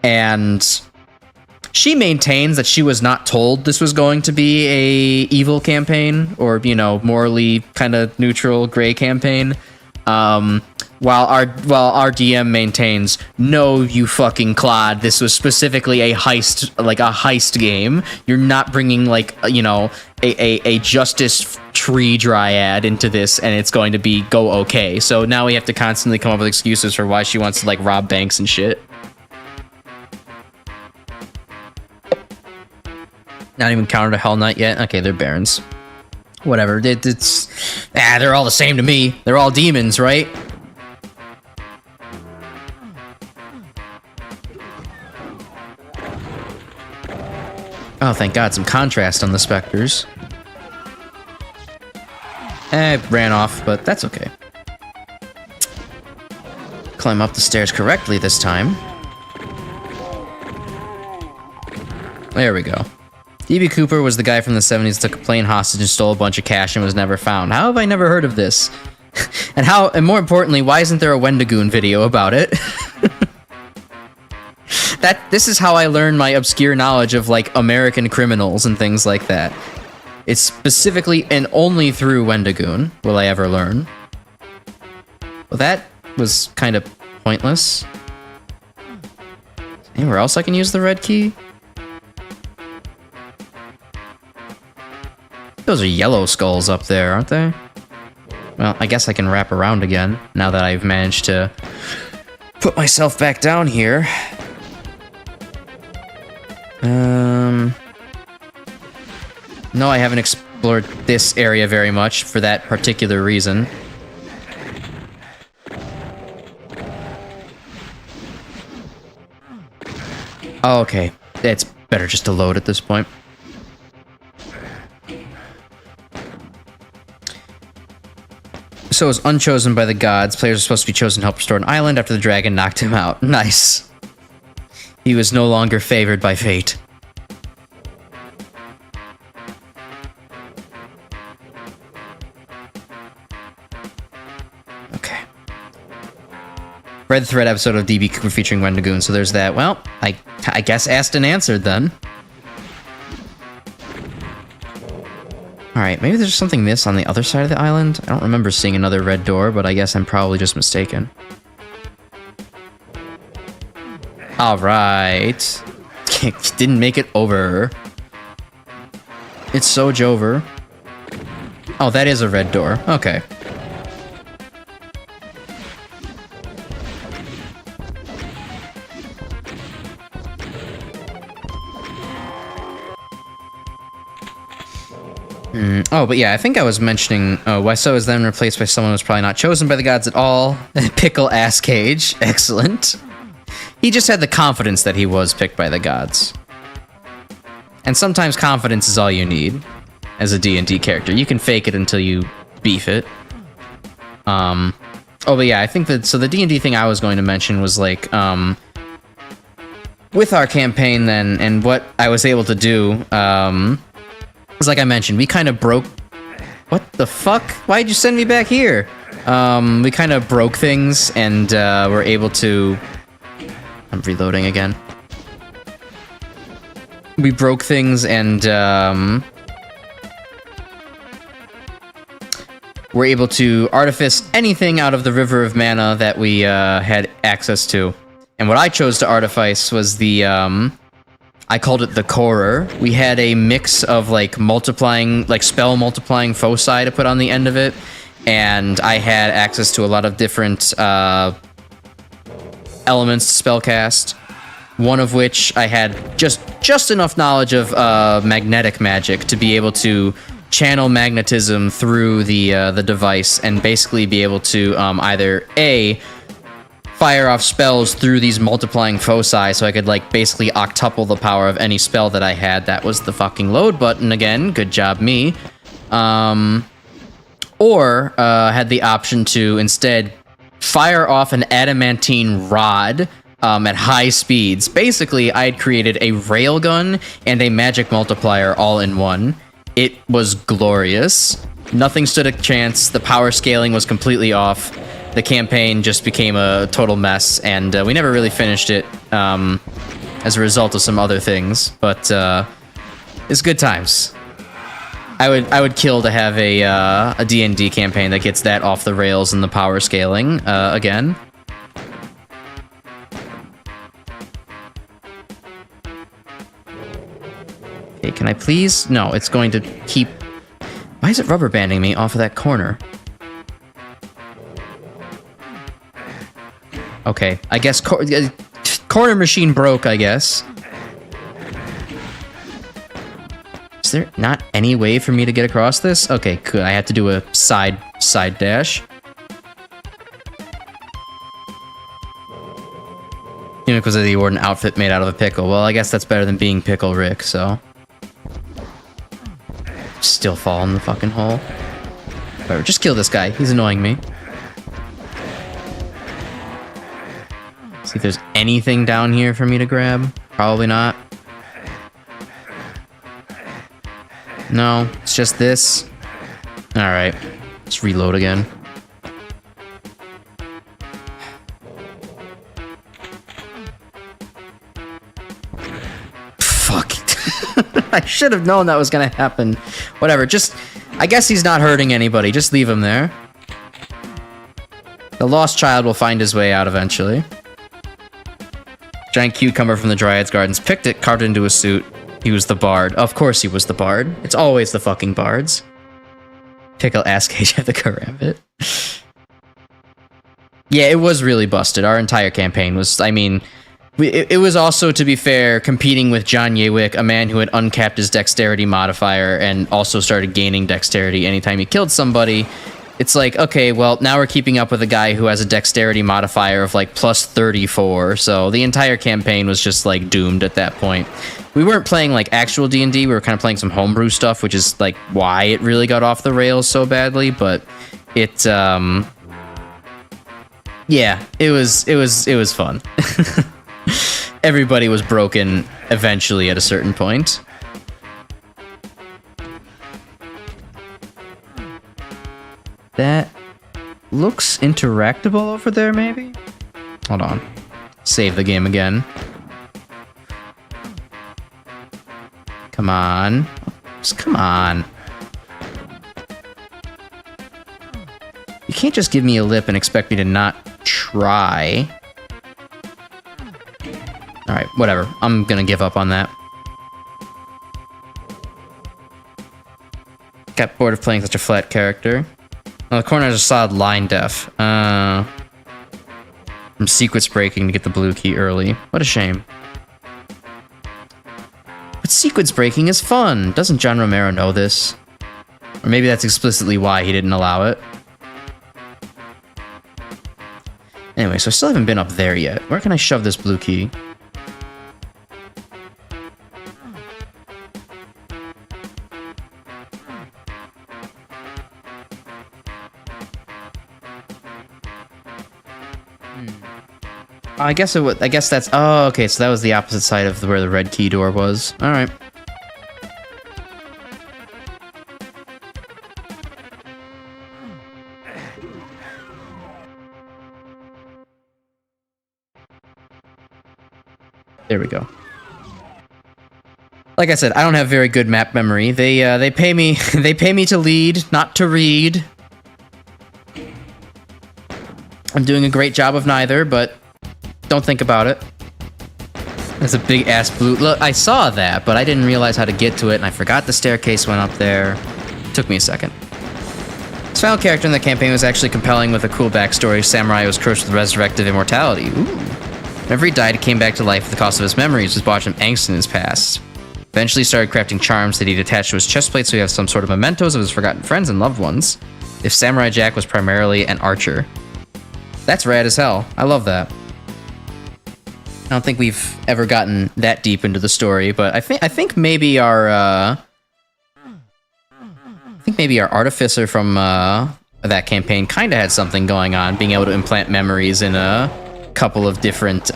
Speaker 1: And she maintains that she was not told this was going to be a evil campaign or, you know, morally kind of neutral gray campaign. While our DM maintains, no, you fucking clod, this was specifically a heist, like a heist game. You're not bringing, like, you know, a justice tree dryad into this, and it's going to be go okay. So now we have to constantly come up with excuses for why she wants to, like, rob banks and shit. Not even countered a Hell Knight yet? Okay, they're Barons. Whatever, they're all the same to me. They're all demons, right? Oh, thank God, some contrast on the Spectres. Ran off, but that's okay. Climb up the stairs correctly this time. There we go. D.B. Cooper was the guy from the 70s that took a plane hostage and stole a bunch of cash and was never found. How have I never heard of this? And more importantly, why isn't there a Wendigoon video about it? This is how I learn my obscure knowledge of, like, American criminals and things like that. It's specifically and only through Wendigoon will I ever learn. Well, that was kind of pointless. Anywhere else I can use the red key? Those are yellow skulls up there, aren't they? Well, I guess I can wrap around again, now that I've managed to put myself back down here. No, I haven't explored this area very much for that particular reason. Oh, okay. It's better just to load at this point. So it was unchosen by the gods. Players are supposed to be chosen to help restore an island after the dragon knocked him out. Nice. He was no longer favored by fate. Okay. Read the thread episode of DB Cooper featuring Wendigoon, so there's that. Well, I guess asked and answered then. Alright, maybe there's something missed on the other side of the island. I don't remember seeing another red door, but I guess I'm probably just mistaken. Alright. Didn't make it over. It's so Jover. Oh, that is a red door. Okay. Oh, but yeah, I think I was mentioning Wesso is then replaced by someone who's probably not chosen by the gods at all. Pickle Ass Cage. Excellent. He just had the confidence that he was picked by the gods. And sometimes confidence is all you need as a D&D character. You can fake it until you beef it. Oh, but yeah, I think that... So the D&D thing I was going to mention was, like, with our campaign then, and what I was able to do, like I mentioned, we kind of broke... What the fuck? Why'd you send me back here? We kind of broke things and were able to... I'm reloading again. We broke things and were able to artifice anything out of the River of Mana that we had access to. And what I chose to artifice was the, I called it the Corer. We had a mix of like multiplying, like spell multiplying foci to put on the end of it. And I had access to a lot of different elements to spellcast. One of which I had just enough knowledge of magnetic magic to be able to channel magnetism through the device and basically be able to either A, fire off spells through these multiplying foci so I could like basically octuple the power of any spell that I had. That was the fucking load button again. Good job me. Or had the option to instead fire off an adamantine rod at high speeds. Basically, I had created a railgun and a magic multiplier all in one. It was glorious. Nothing stood a chance. The power scaling was completely off. The campaign just became a total mess, and we never really finished it as a result of some other things. But it's good times. I would kill to have a D&D campaign that gets that off the rails and the power scaling again. Okay, can I please? No, it's going to keep... Why is it rubber banding me off of that corner? Okay, I guess corner machine broke, I guess. Is there not any way for me to get across this? Okay, good. I have to do a side dash. You know, because of the Warden outfit made out of a pickle. Well, I guess that's better than being Pickle Rick, so... Still fall in the fucking hole. Whatever, just kill this guy. He's annoying me. See if there's anything down here for me to grab. Probably not. No, it's just this. Alright. Let's reload again. Fuck. I should have known that was gonna happen. Whatever, just... I guess he's not hurting anybody. Just leave him there. The lost child will find his way out eventually. Giant cucumber from the Dryad's Gardens. Picked it, carved it into a suit. He was the bard. Of course he was the bard. It's always the fucking bards. Pickle ass cage at the Karambit. Yeah, it was really busted. Our entire campaign was, I mean... It was also, to be fair, competing with John Yewick, a man who had uncapped his dexterity modifier and also started gaining dexterity anytime he killed somebody. It's like, okay, well, now we're keeping up with a guy who has a dexterity modifier of like plus 34, so the entire campaign was just like doomed at that point. We weren't playing like actual D&D, we were kind of playing some homebrew stuff, which is like why it really got off the rails so badly, but it, yeah, it was fun. Everybody was broken eventually at a certain point. That looks interactable over there, maybe? Hold on. Save the game again. Come on. Just come on. You can't just give me a lip and expect me to not try. Alright, whatever. I'm gonna give up on that. Got bored of playing such a flat character. Oh, the corners are solid line def. From secrets breaking to get the blue key early. What a shame. But sequence breaking is fun! Doesn't John Romero know this? Or maybe that's explicitly why he didn't allow it. Anyway, so I still haven't been up there yet. Where can I shove this blue key? I guess it would. I guess that's. Oh, okay. So that was the opposite side of where the red key door was. All right. There we go. Like I said, I don't have very good map memory. They pay me. They pay me to lead, not to read. I'm doing a great job of neither, but don't think about it. There's a big ass blue. Look, I saw that, but I didn't realize how to get to it, and I forgot the staircase went up there. Took me a second. His final character in the campaign was actually compelling with a cool backstory. Samurai was cursed with resurrective immortality. Ooh. Whenever he died, he came back to life at the cost of his memories, which brought him angst in his past. Eventually started crafting charms that he'd attach to his chestplate so he has some sort of mementos of his forgotten friends and loved ones. If Samurai Jack was primarily an archer. That's rad as hell. I love that. I don't think we've ever gotten that deep into the story, but I think maybe our artificer from that campaign kind of had something going on, being able to implant memories in a couple of different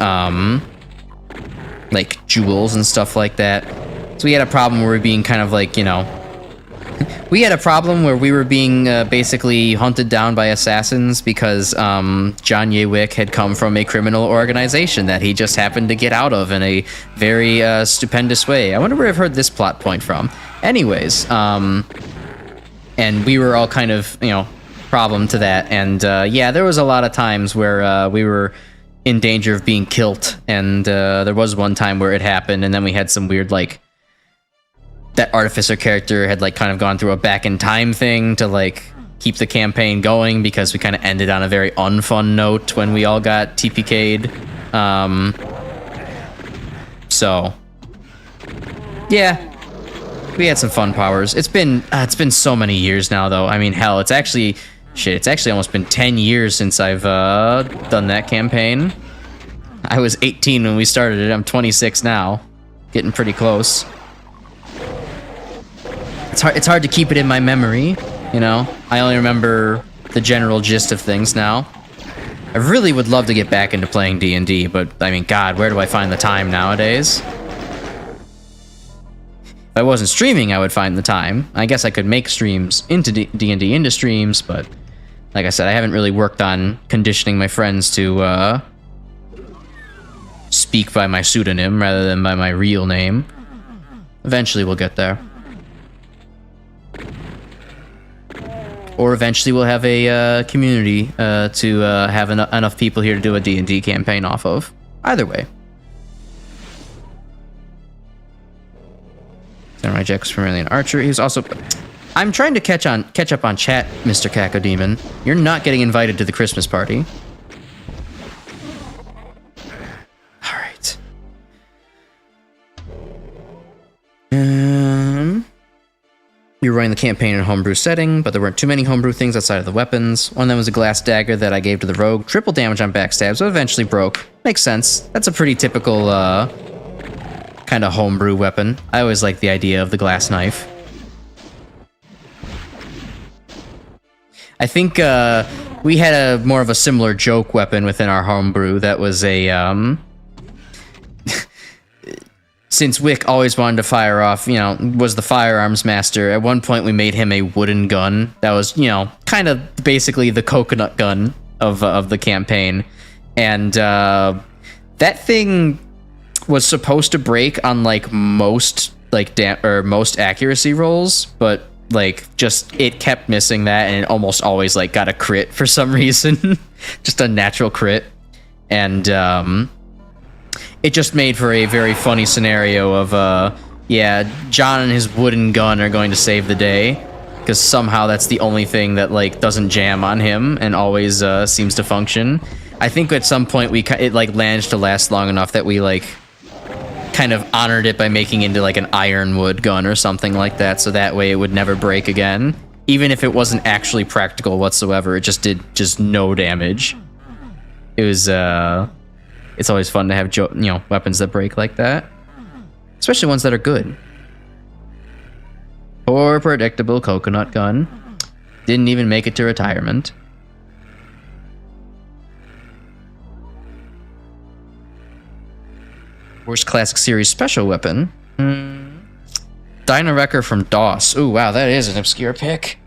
Speaker 1: like jewels and stuff like that. So we had a problem where we were being kind of like, you know, we had a problem where we were being basically hunted down by assassins because John Yewick had come from a criminal organization that he just happened to get out of in a very stupendous way. I wonder where I've heard this plot point from. Anyways, and we were all kind of, you know, problem to that. And yeah, there was a lot of times where we were in danger of being killed. And there was one time where it happened, and then we had some weird, like, that artificer character had like kind of gone through a back in time thing to like keep the campaign going because we kind of ended on a very unfun note when we all got TPK'd. So yeah, we had some fun powers. It's been so many years now though. I mean, hell, it's actually almost been 10 years since I've done that campaign. I was 18 when we started it. I'm 26 now, getting pretty close. It's hard to keep it in my memory, you know? I only remember the general gist of things now. I really would love to get back into playing D&D, but, I mean, God, where do I find the time nowadays? If I wasn't streaming, I would find the time. I guess I could make streams into D&D into streams, but, like I said, I haven't really worked on conditioning my friends to, speak by my pseudonym rather than by my real name. Eventually we'll get there. Or eventually we'll have a community to have enough people here to do a D&D campaign off of. Either way. Samurai Jack was primarily an archer. He was also... I'm trying to catch up on chat, Mr. Cacodemon. You're not getting invited to the Christmas party. Alright. We were running the campaign in a homebrew setting, but there weren't too many homebrew things outside of the weapons. One of them was a glass dagger that I gave to the rogue. Triple damage on backstabs, but eventually broke. Makes sense. That's a pretty typical kind of homebrew weapon. I always like the idea of the glass knife. I think we had more of a similar joke weapon within our homebrew that was a... Since Wick always wanted to fire off, you know, was the firearms master, at one point we made him a wooden gun that was, you know, kind of basically the coconut gun of the campaign. And that thing was supposed to break on, like, most accuracy rolls, but, like, just, it kept missing that, and it almost always, like, got a crit for some reason. Just a natural crit. And, it just made for a very funny scenario of, yeah, John and his wooden gun are going to save the day, because somehow that's the only thing that, like, doesn't jam on him and always seems to function. I think at some point it, like, managed to last long enough that we, like, kind of honored it by making it into, like, an ironwood gun or something like that, so that way it would never break again. Even if it wasn't actually practical whatsoever, it just did just no damage. It was, it's always fun to have, you know, weapons that break like that. Especially ones that are good. Poor predictable coconut gun. Didn't even make it to retirement. Worst classic series special weapon. Dino Wrecker from DOS. Ooh, wow, that is an obscure pick.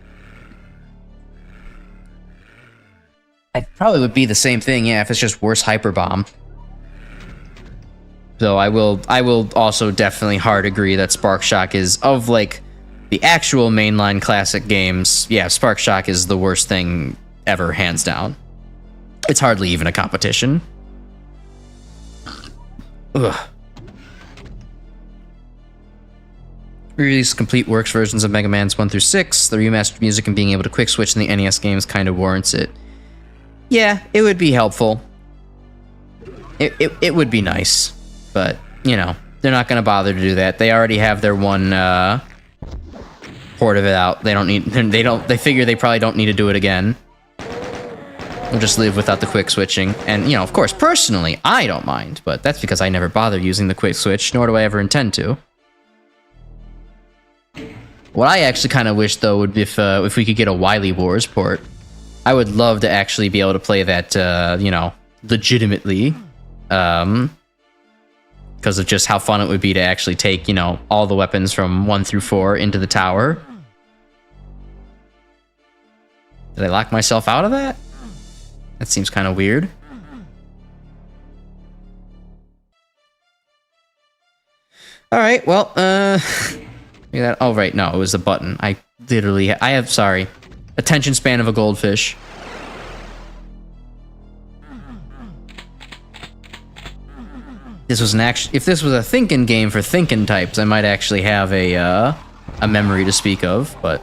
Speaker 1: I probably would be the same thing, yeah, if it's just worse hyper bomb. So I will also definitely hard agree that Spark Shock is, of, like, the actual mainline classic games, yeah, Spark Shock is the worst thing ever, hands down. It's hardly even a competition. Ugh. Release complete works versions of Mega Man's 1 through 6. The remastered music and being able to quick switch in the NES games kind of warrants it. Yeah, it would be helpful. It would be nice, but you know, they're not gonna bother to do that. They already have their one port of it out. They don't need. They figure they probably don't need to do it again. We'll just live without the quick switching. And you know, of course, personally, I don't mind, but that's because I never bother using the quick switch, nor do I ever intend to. What I actually kind of wish, though, would be if we could get a Wily Wars port. I would love to actually be able to play that, you know, legitimately. Because of just how fun it would be to actually take, you know, all the weapons from 1 through 4 into the tower. Did I lock myself out of that? That seems kind of weird. Alright, well, look at that. Oh, right, no, it was the button. I have, sorry, attention span of a goldfish. This was if this was a thinking game for thinking types, I might actually have a memory to speak of, but...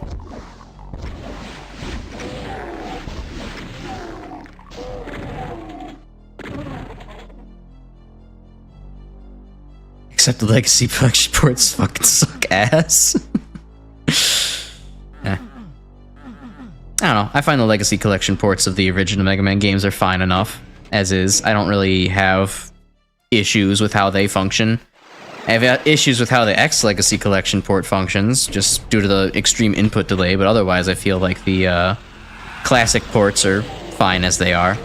Speaker 1: Except the legacy ports fucking suck ass. I don't know. I find the legacy collection ports of the original Mega Man games are fine enough, as is. I don't really have issues with how they function. I have issues with how the X Legacy Collection port functions, just due to the extreme input delay, but otherwise I feel like the classic ports are fine as they are.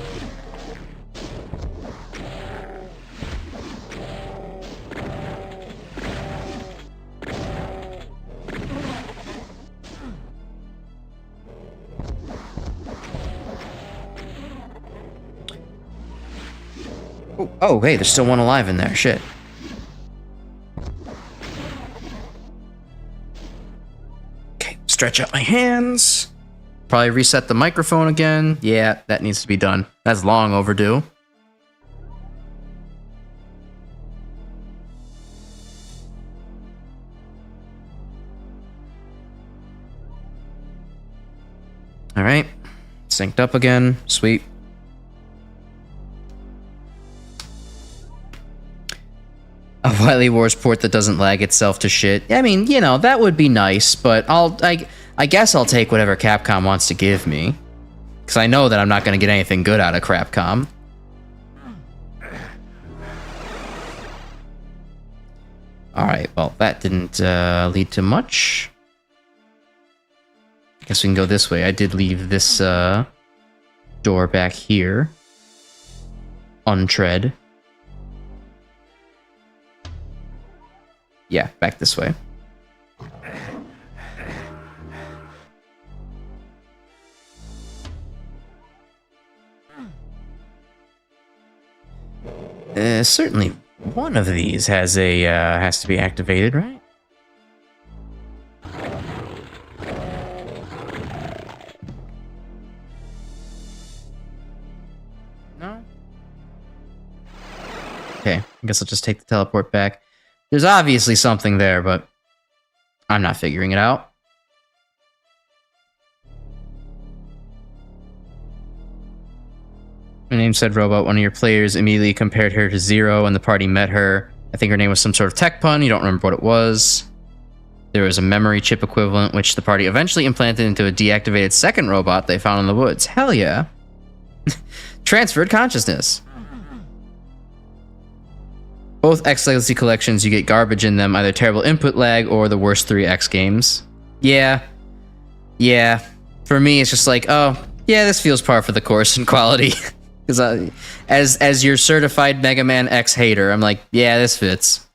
Speaker 1: Oh, hey, there's still one alive in there. Shit. Okay, stretch out my hands. Probably reset the microphone again. Yeah, that needs to be done. That's long overdue. All right, synced up again. Sweet. A Wily Wars port that doesn't lag itself to shit. I mean, you know, that would be nice, but I guess I'll take whatever Capcom wants to give me. Because I know that I'm not going to get anything good out of Capcom. Alright, well, that didn't lead to much. I guess we can go this way. I did leave this door back here untread. Yeah, back this way. Certainly one of these has a has to be activated, right? No? Okay, I guess I'll just take the teleport back. There's obviously something there, but I'm not figuring it out. My name said robot. One of your players immediately compared her to Zero, and the party met her. I think her name was some sort of tech pun. You don't remember what it was. There was a memory chip equivalent, which the party eventually implanted into a deactivated second robot they found in the woods. Hell yeah. Transferred consciousness. Both X Legacy collections, you get garbage in them, either terrible input lag or the worst 3 X games. Yeah. Yeah. For me, it's just like, oh, yeah, this feels par for the course in quality. Because as your certified Mega Man X hater, I'm like, yeah, this fits.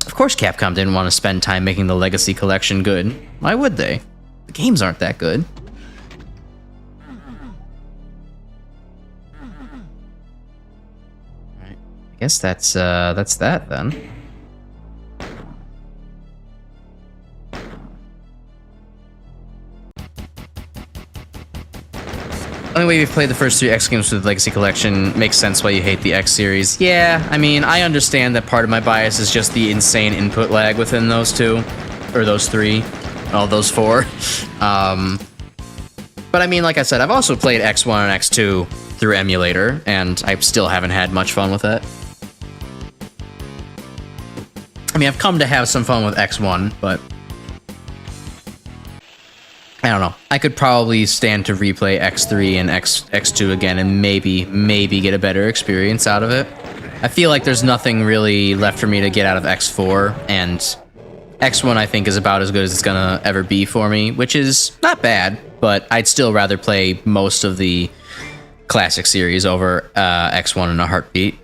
Speaker 1: Of course Capcom didn't want to spend time making the Legacy collection good. Why would they? The games aren't that good. I guess that's that then. only way we've played the first 3 X games with the Legacy Collection. Makes sense why you hate the X series. Yeah, I mean, I understand that part of my bias is just the insane input lag within those 2. Or those 3. Oh, those 4. But I mean, like I said, I've also played X1 and X2 through emulator, and I still haven't had much fun with it. I mean, I've come to have some fun with X1, but I don't know. I could probably stand to replay X3 and X2 again and maybe get a better experience out of it. I feel like there's nothing really left for me to get out of X4, and X1 I think is about as good as it's gonna ever be for me, which is not bad, but I'd still rather play most of the classic series over X1 in a heartbeat.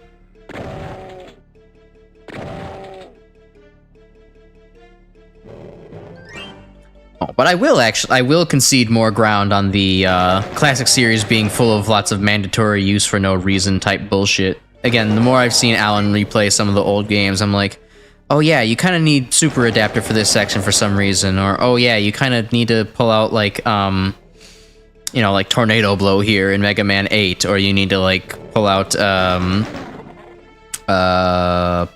Speaker 1: But I will concede more ground on the classic series being full of lots of mandatory use for no reason type bullshit. Again, the more I've seen Alan replay some of the old games, I'm like, oh yeah, you kind of need super adapter for this section for some reason, or oh yeah, you kind of need to pull out like, you know, like Tornado Blow here in Mega Man 8, or you need to like pull out, God, I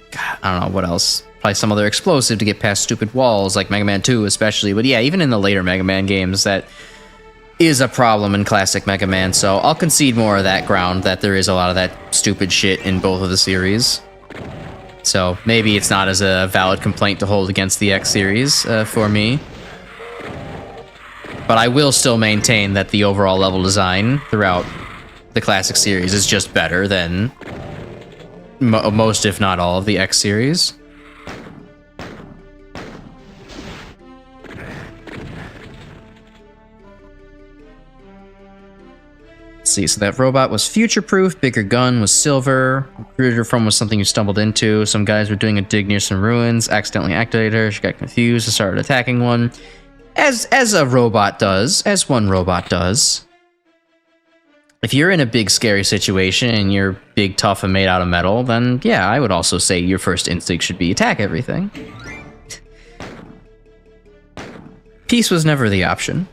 Speaker 1: don't know what else. Probably some other explosive to get past stupid walls, like Mega Man 2 especially. But yeah, even in the later Mega Man games, that is a problem in classic Mega Man, so I'll concede more of that ground, that there is a lot of that stupid shit in both of the series. So maybe it's not as a valid complaint to hold against the X series for me. But I will still maintain that the overall level design throughout the classic series is just better than most, if not all, of the X series. See, so that robot was future-proof, bigger gun was silver, recruiter from was something you stumbled into, some guys were doing a dig near some ruins, accidentally activated her, she got confused and started attacking one. As a robot does, as one robot does. If you're in a big scary situation and you're big, tough, and made out of metal, then yeah, I would also say your first instinct should be attack everything. Peace was never the option.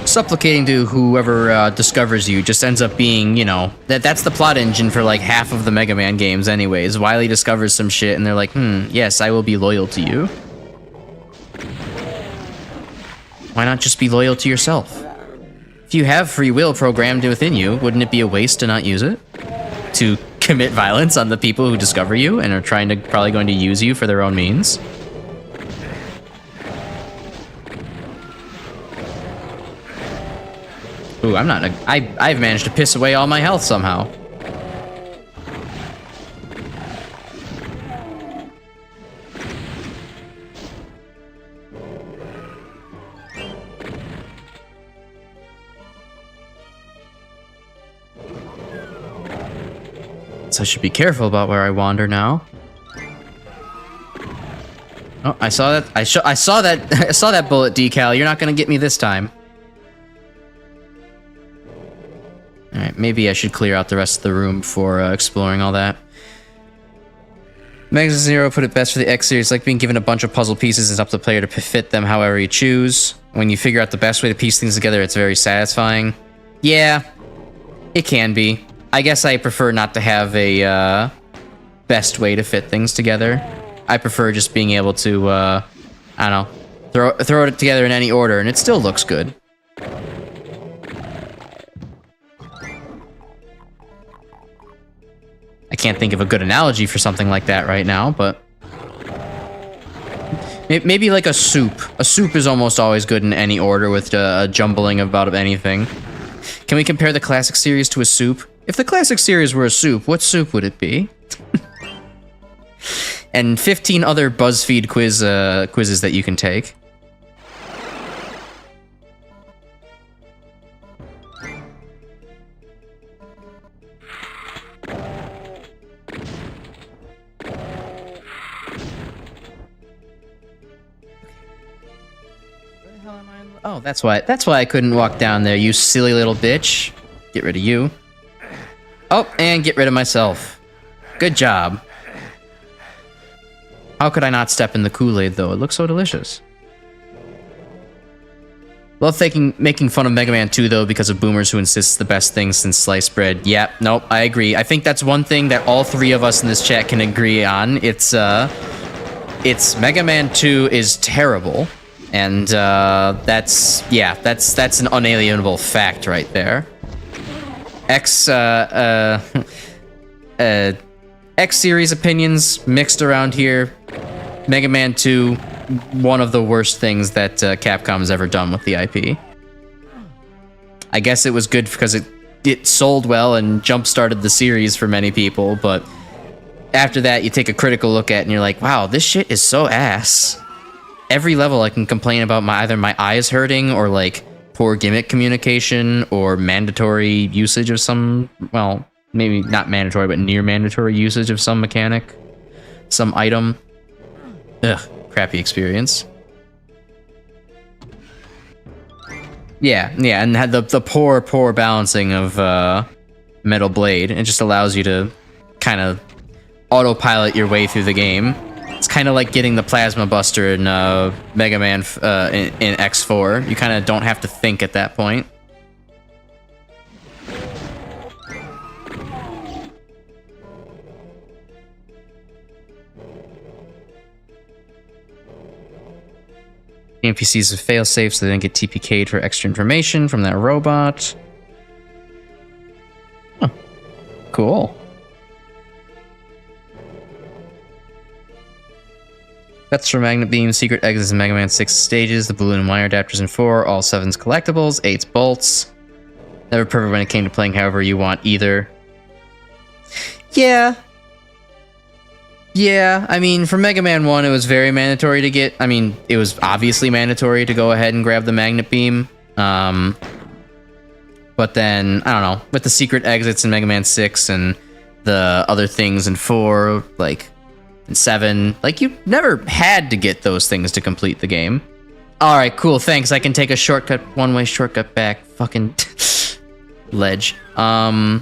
Speaker 1: Supplicating to whoever discovers you just ends up being, you know, that's the plot engine for like half of the Mega Man games anyways. Wily discovers some shit and they're like, yes, I will be loyal to you. Why not just be loyal to yourself? If you have free will programmed within you, wouldn't it be a waste to not use it? To commit violence on the people who discover you and are probably going to use you for their own means? Ooh, I've managed to piss away all my health somehow. So I should be careful about where I wander now. Oh, I saw that. I saw that. I saw that bullet decal. You're not gonna get me this time. Alright, maybe I should clear out the rest of the room before exploring all that. Mega Zero put it best for the X series, like being given a bunch of puzzle pieces. It's up to the player to fit them however you choose. When you figure out the best way to piece things together, it's very satisfying. Yeah, it can be. I guess I prefer not to have a best way to fit things together. I prefer just being able to, I don't know, throw it together in any order, and it still looks good. I can't think of a good analogy for something like that right now, but maybe like a soup. A soup is almost always good in any order with a jumbling about anything. Can we compare the classic series to a soup? If the classic series were a soup, what soup would it be? And 15 other BuzzFeed quizzes that you can take. Oh, that's why I couldn't walk down there, you silly little bitch. Get rid of you. Oh, and get rid of myself. Good job. How could I not step in the Kool-Aid, though? It looks so delicious. Love making fun of Mega Man 2, though, because of boomers who insist it's the best thing since sliced bread. Yeah, nope, I agree. I think that's one thing that all three of us in this chat can agree on. It's Mega Man 2 is terrible. And, that's an unalienable fact right there. X-Series opinions mixed around here. Mega Man 2, one of the worst things that Capcom has ever done with the IP. I guess it was good because it sold well and jump-started the series for many people, but after that, you take a critical look at it and you're like, wow, this shit is so ass. Every level I can complain about either my eyes hurting or like poor gimmick communication or mandatory usage of some, well, maybe not mandatory, but near mandatory usage of some mechanic, some item. Ugh, crappy experience. Yeah, and had the poor balancing of Metal Blade. It just allows you to kind of autopilot your way through the game. It's kind of like getting the Plasma Buster in Mega Man in X4. You kind of don't have to think at that point. The NPCs have failsafe so they don't get TPK'd for extra information from that robot. Huh. Cool. That's for Magnet Beam, Secret Exits in Mega Man 6 stages, the balloon and wire adapters in 4, all 7's collectibles, 8's bolts. Never perfect when it came to playing however you want either. Yeah, I mean, for Mega Man 1, it was very mandatory to get... I mean, it was obviously mandatory to go ahead and grab the Magnet Beam. But then, I don't know, with the secret exits in Mega Man 6 and the other things in 4, like... and 7, like, you never had to get those things to complete the game. Alright, cool, thanks. I can take a shortcut, one-way shortcut back. Fucking ledge. You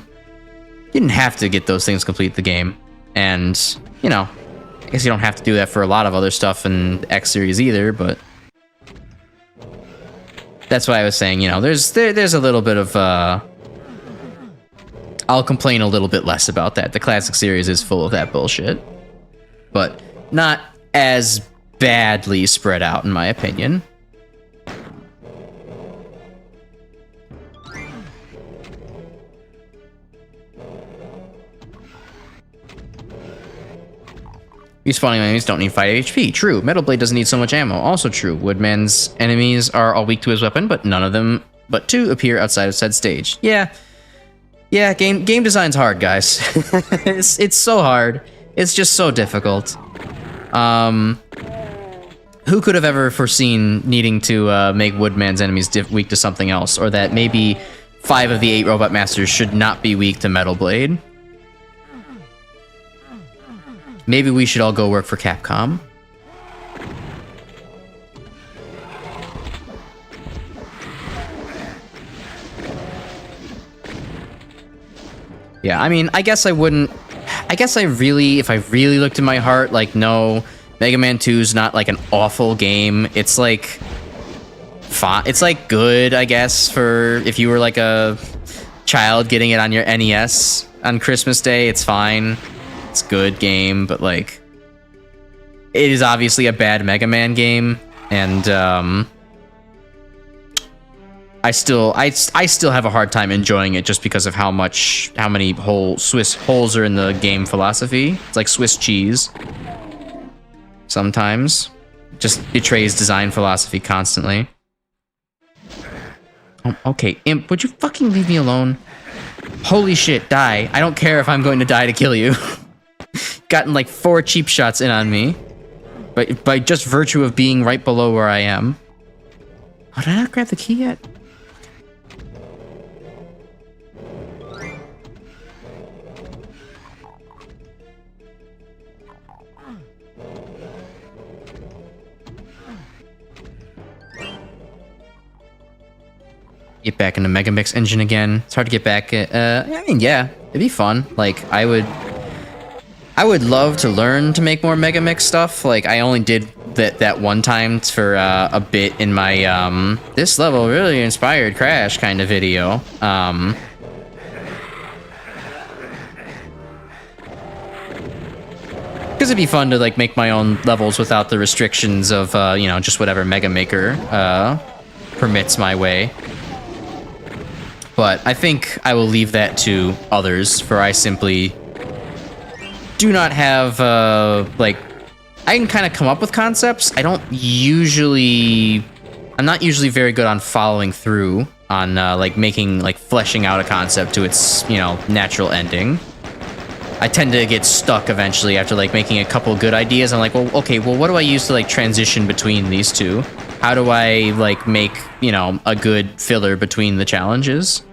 Speaker 1: didn't have to get those things to complete the game. And, you know, I guess you don't have to do that for a lot of other stuff in X-Series either, but... that's why I was saying, you know, there's a little bit of, I'll complain a little bit less about that. The classic series is full of that bullshit. But not as badly spread out, in my opinion. Respawning enemies don't need 5 HP. True. Metal Blade doesn't need so much ammo. Also true. Woodman's enemies are all weak to his weapon, but none of them but 2 appear outside of said stage. Yeah, game design's hard, guys. it's so hard. It's just so difficult. Who could have ever foreseen needing to make Woodman's enemies weak to something else, or that maybe 5 of the 8 Robot Masters should not be weak to Metal Blade? Maybe we should all go work for Capcom. Yeah, I mean, I guess I wouldn't... I guess if I really looked in my heart, like, no, Mega Man 2 is not, like, an awful game. It's, like... it's, like, good, I guess, for if you were, like, a child getting it on your NES on Christmas Day, it's fine. It's a good game, but, like... it is obviously a bad Mega Man game, and, I still have a hard time enjoying it just because of how many Swiss holes are in the game philosophy. It's like Swiss cheese. Sometimes. Just betrays design philosophy constantly. Oh, okay, Imp, would you fucking leave me alone? Holy shit, die. I don't care if I'm going to die to kill you. Gotten like 4 cheap shots in on me. But by just virtue of being right below where I am. Oh, did I not grab the key yet? Get back into Megamix engine again. It's hard to get back. I mean, yeah, it'd be fun. Like, I would I would love to learn to make more Mega Mix stuff. Like, I only did that one time for a bit in my this level really inspired Crash kind of video. Because it'd be fun to like make my own levels without the restrictions of you know, just whatever Mega Maker permits my way. But I think I will leave that to others, for I simply do not have like, I can kind of come up with concepts. I'm not usually very good on following through on like making, like fleshing out a concept to its, you know, natural ending. I tend to get stuck eventually after like making a couple good ideas. I'm like, well, okay, well, what do I use to like transition between these two? How do I like make, you know, a good filler between the challenges?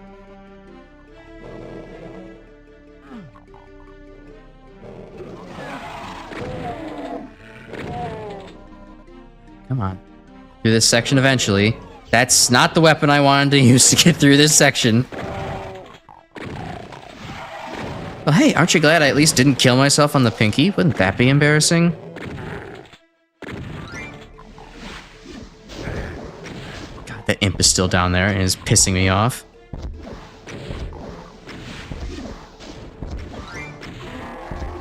Speaker 1: Come on. Through this section eventually. That's not the weapon I wanted to use to get through this section. Well, hey, aren't you glad I at least didn't kill myself on the pinky? Wouldn't that be embarrassing? God, that imp is still down there and is pissing me off.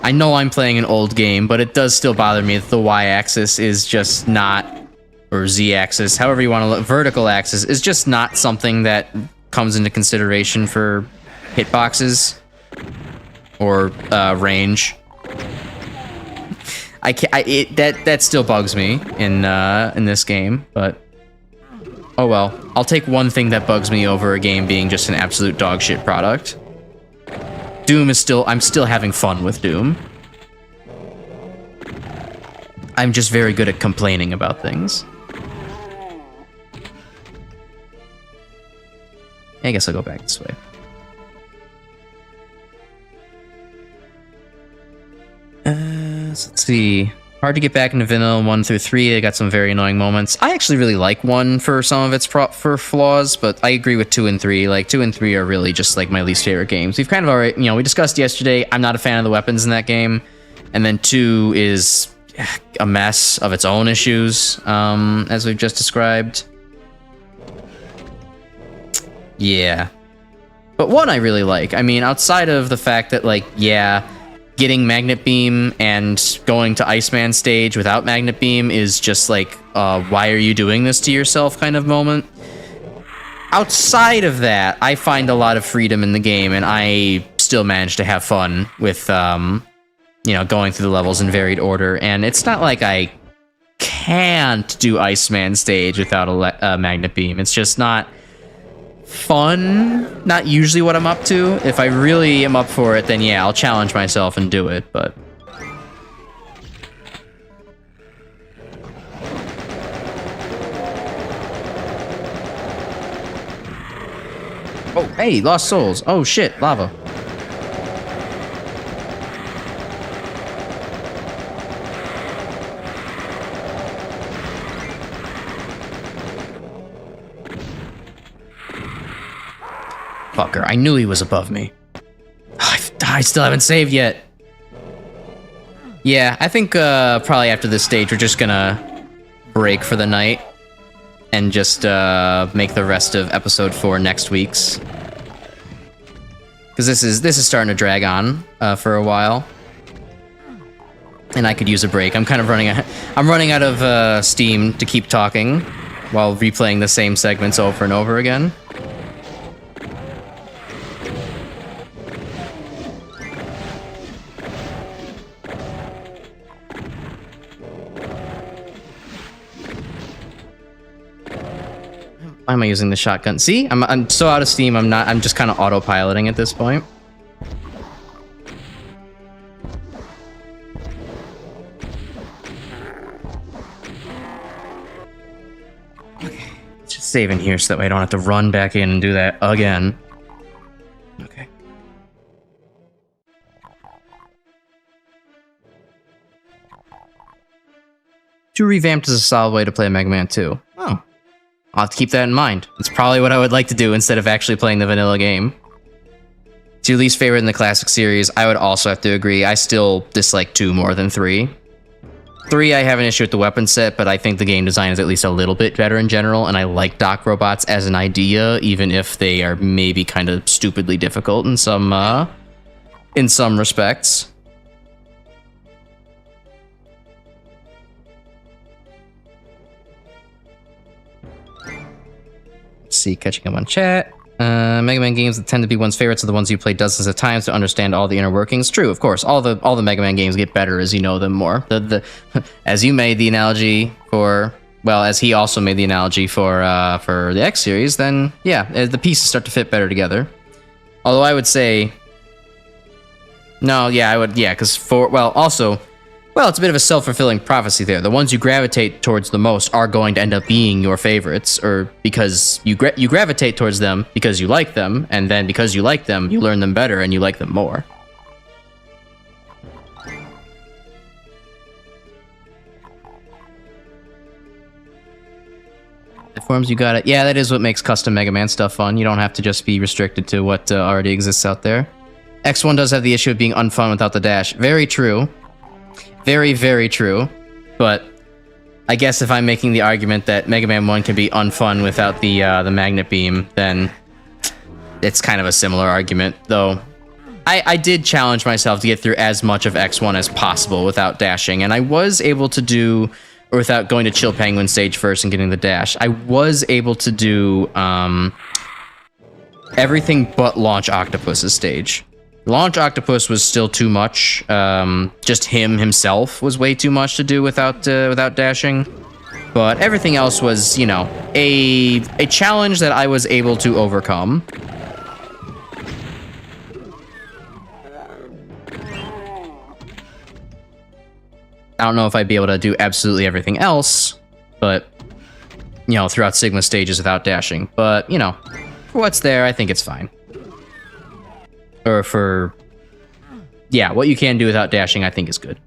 Speaker 1: I know I'm playing an old game, but it does still bother me that the y-axis is just not, or z-axis, however you want to look, vertical axis, is just not something that comes into consideration for hitboxes. Or range. That still bugs me in this game, but oh well. I'll take one thing that bugs me over a game being just an absolute dog shit product. Doom is I'm still having fun with Doom. I'm just very good at complaining about things. I guess I'll go back this way. Let's see. Hard to get back into vanilla 1 through 3. They got some very annoying moments. I actually really like 1 for some of its flaws, but I agree with 2 and 3. Like 2 and 3 are really just like my least favorite games. We've kind of already, you know, we discussed yesterday. I'm not a fan of the weapons in that game, and then 2 is a mess of its own issues, as we've just described. Yeah, but 1 I really like. I mean, outside of the fact that, like, yeah, getting Magnet Beam and going to Iceman stage without Magnet Beam is just like, why are you doing this to yourself kind of moment. Outside of that, I find a lot of freedom in the game, and I still manage to have fun with, you know, going through the levels in varied order. And it's not like I can't do Iceman stage without a Magnet Beam. It's just not fun, not usually what I'm up to. If I really am up for it, then yeah, I'll challenge myself and do it, but oh, hey, lost souls. Oh shit, lava. Fucker, I knew he was above me. I still haven't saved yet. Yeah, I think probably after this stage we're just gonna break for the night and just make the rest of episode 4 next week's. Because this is starting to drag on for a while, and I could use a break. I'm kind of running out of steam to keep talking while replaying the same segments over and over again. Why am I using the shotgun? See, I'm so out of steam. I'm just kind of autopiloting at this point. Okay, let's just save in here so that way I don't have to run back in and do that again. Okay. Too revamped is a solid way to play Mega Man 2. Oh. I'll have to keep that in mind. It's probably what I would like to do instead of actually playing the vanilla game. It's to least favorite in the classic series, I would also have to agree. I still dislike 2 more than 3. 3, I have an issue with the weapon set, but I think the game design is at least a little bit better in general, and I like dock robots as an idea, even if they are maybe kind of stupidly difficult in some respects. Let's see, catching up on chat. Mega Man games that tend to be one's favorites are the ones you play dozens of times to understand all the inner workings. True, of course. All the Mega Man games get better as you know them more. As you made the analogy for, well, as he also made the analogy for the X series, then yeah, the pieces start to fit better together. Although I would say, no, yeah, I would, yeah, because it's a bit of a self-fulfilling prophecy there. The ones you gravitate towards the most are going to end up being your favorites, or because you gravitate towards them because you like them, and then because you like them, you learn them better and you like them more. The forms you got it. Yeah, that is what makes custom Mega Man stuff fun. You don't have to just be restricted to what already exists out there. X1 does have the issue of being unfun without the dash. Very true. Very, very true, but I guess if I'm making the argument that Mega Man 1 can be unfun without the magnet beam, then it's kind of a similar argument, though. I did challenge myself to get through as much of X1 as possible without dashing, and I was able to do, or without going to Chill Penguin stage first and getting the dash, I was able to do everything but Launch Octopus's stage. Launch Octopus was still too much. Just himself was way too much to do without dashing. But everything else was, you know, a challenge that I was able to overcome. I don't know if I'd be able to do absolutely everything else, but, you know, throughout Sigma stages without dashing. But, you know, for what's there, I think it's fine. Or for, yeah, what you can do without dashing, I think is good.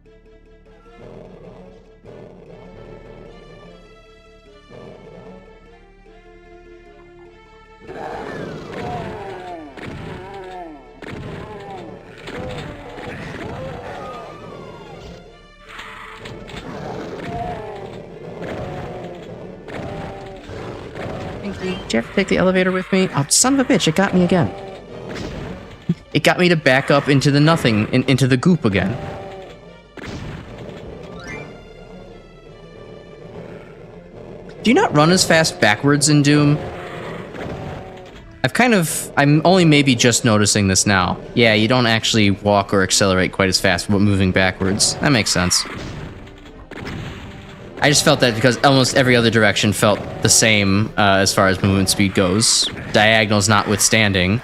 Speaker 1: Thank you. Did you have to take the elevator with me? Oh, son of a bitch, it got me again. It got me to back up into the nothing, into the goop again. Do you not run as fast backwards in Doom? I'm only maybe just noticing this now. Yeah, you don't actually walk or accelerate quite as fast but moving backwards. That makes sense. I just felt that because almost every other direction felt the same as far as movement speed goes. Diagonals notwithstanding.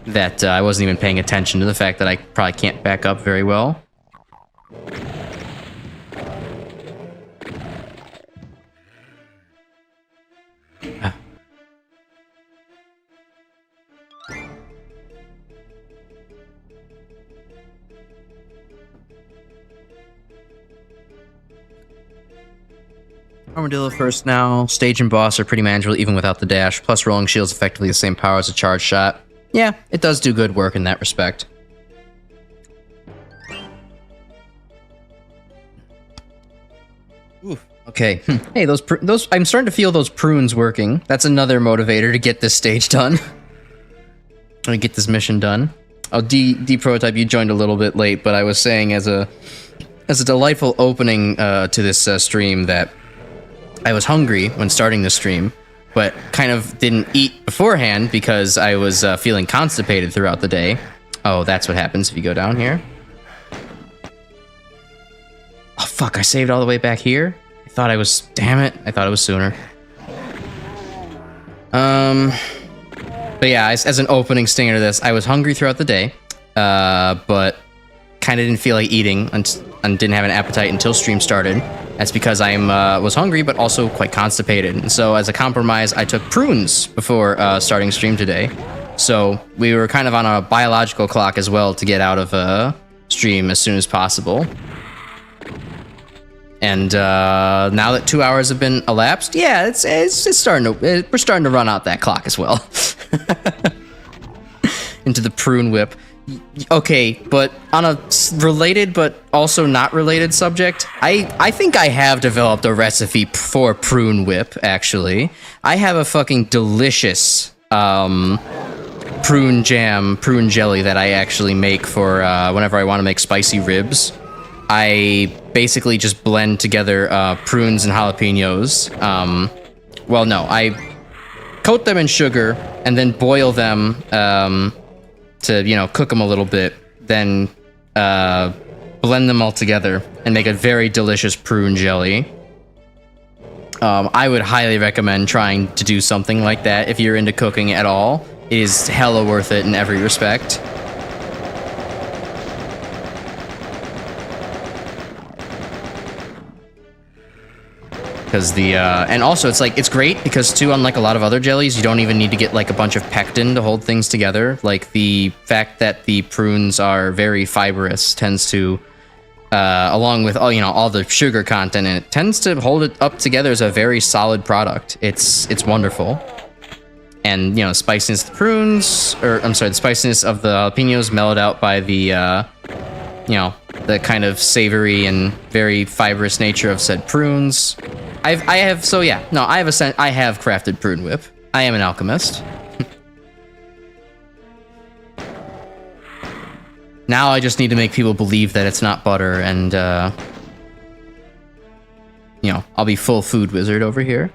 Speaker 1: That I wasn't even paying attention to the fact that I probably can't back up very well. Armadillo first now. Stage and boss are pretty manageable even without the dash. Plus rolling shield's effectively the same power as a charge shot. Yeah, it does do good work in that respect. Oof. Okay. Hey, those I'm starting to feel those prunes working. That's another motivator to get this stage done. Let me get this mission done. Oh, D Prototype, you joined a little bit late, but I was saying as a delightful opening to this stream that I was hungry when starting the stream, but kind of didn't eat beforehand because I was feeling constipated throughout the day. Oh, that's what happens if you go down here. Oh, fuck, I saved all the way back here? I thought I was... Damn it, I thought it was sooner. But yeah, as an opening stinger to this, I was hungry throughout the day, but kind of didn't feel like eating and didn't have an appetite until stream started. That's because I was hungry, but also quite constipated. And so as a compromise, I took prunes before starting stream today. So we were kind of on a biological clock as well to get out of stream as soon as possible. And now that 2 hours have been elapsed, yeah, it's starting to we're starting to run out that clock as well. into the prune whip. Okay, but on a related but also not related subject, I think I have developed a recipe for prune whip, actually. I have a fucking delicious prune jelly that I actually make for whenever I want to make spicy ribs. I basically just blend together prunes and jalapenos. Well, no, I coat them in sugar and then boil them to, you know, cook them a little bit, then blend them all together and make a very delicious prune jelly. I would highly recommend trying to do something like that if you're into cooking at all. It is hella worth it in every respect. Because and also it's like, it's great because too, unlike a lot of other jellies, you don't even need to get like a bunch of pectin to hold things together. Like the fact that the prunes are very fibrous tends to, along with all, you know, all the sugar content in it, tends to hold it up together as a very solid product. It's wonderful. And, you know, spiciness of the prunes, or I'm sorry, the spiciness of the jalapenos mellowed out by the, you know, the kind of savory and very fibrous nature of said prunes. I have crafted prune whip. I am an alchemist. Now I just need to make people believe that it's not butter, and you know, I'll be full food wizard over here.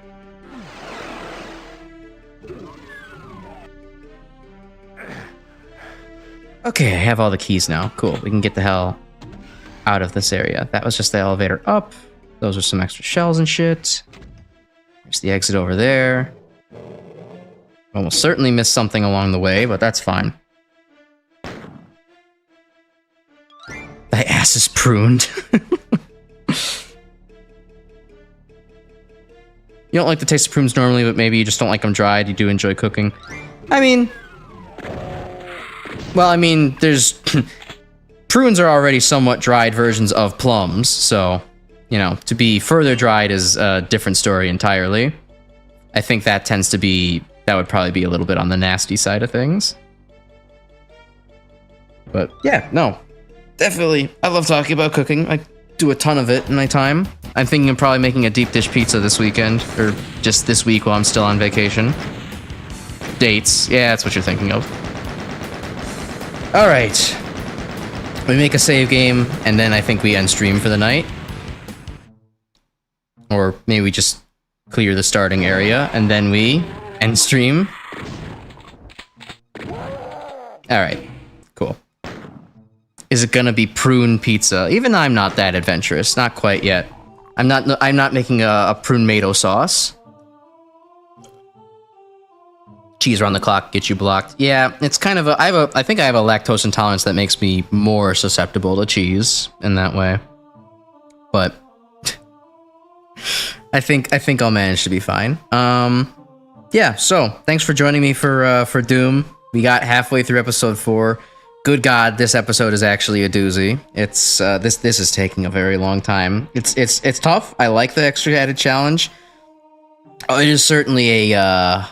Speaker 1: Okay, I have all the keys now. Cool, we can get the hell out of this area. That was just the elevator up. Those are some extra shells and shit. There's the exit over there. Almost certainly missed something along the way, but that's fine. Thy ass is pruned. You don't like the taste of prunes normally, but maybe you just don't like them dried. You do enjoy cooking. I mean... Well, I mean, there's... Prunes are already somewhat dried versions of plums, so... You know, to be further dried is a different story entirely. I think that tends to be... That would probably be a little bit on the nasty side of things. But, yeah, no. Definitely. I love talking about cooking. I do a ton of it in my time. I'm thinking of probably making a deep dish pizza this weekend. Or just this week while I'm still on vacation. Dates. Yeah, that's what you're thinking of. Alright. We make a save game, and then I think we end stream for the night. Or maybe we just clear the starting area, and then we end stream. Alright, cool. Is it gonna be prune pizza? Even I'm not that adventurous, not quite yet. I'm not making a prune-mato sauce. Cheese around the clock, get you blocked. Yeah, it's kind of I think I have a lactose intolerance that makes me more susceptible to cheese in that way. But I think I'll manage to be fine. Yeah, so thanks for joining me for Doom. We got halfway through episode 4. Good God, this episode is actually a doozy. It's this is taking a very long time. It's tough. I like the extra added challenge. Oh, it is certainly a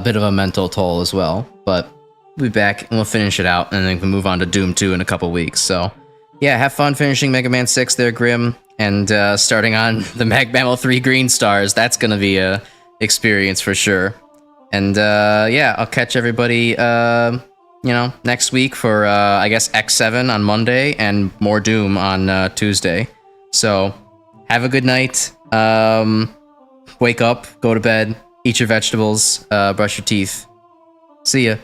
Speaker 1: bit of a mental toll as well. But we'll be back and we'll finish it out, and then we can move on to Doom 2 in a couple weeks. So yeah, have fun finishing Mega Man 6 there, Grim. And starting on the Mag Mammal 3 Green Stars, that's gonna be a experience for sure. And yeah, I'll catch everybody, you know, next week for I guess X7 on Monday and more Doom on Tuesday. So have a good night. Wake up, go to bed, eat your vegetables, brush your teeth. See ya.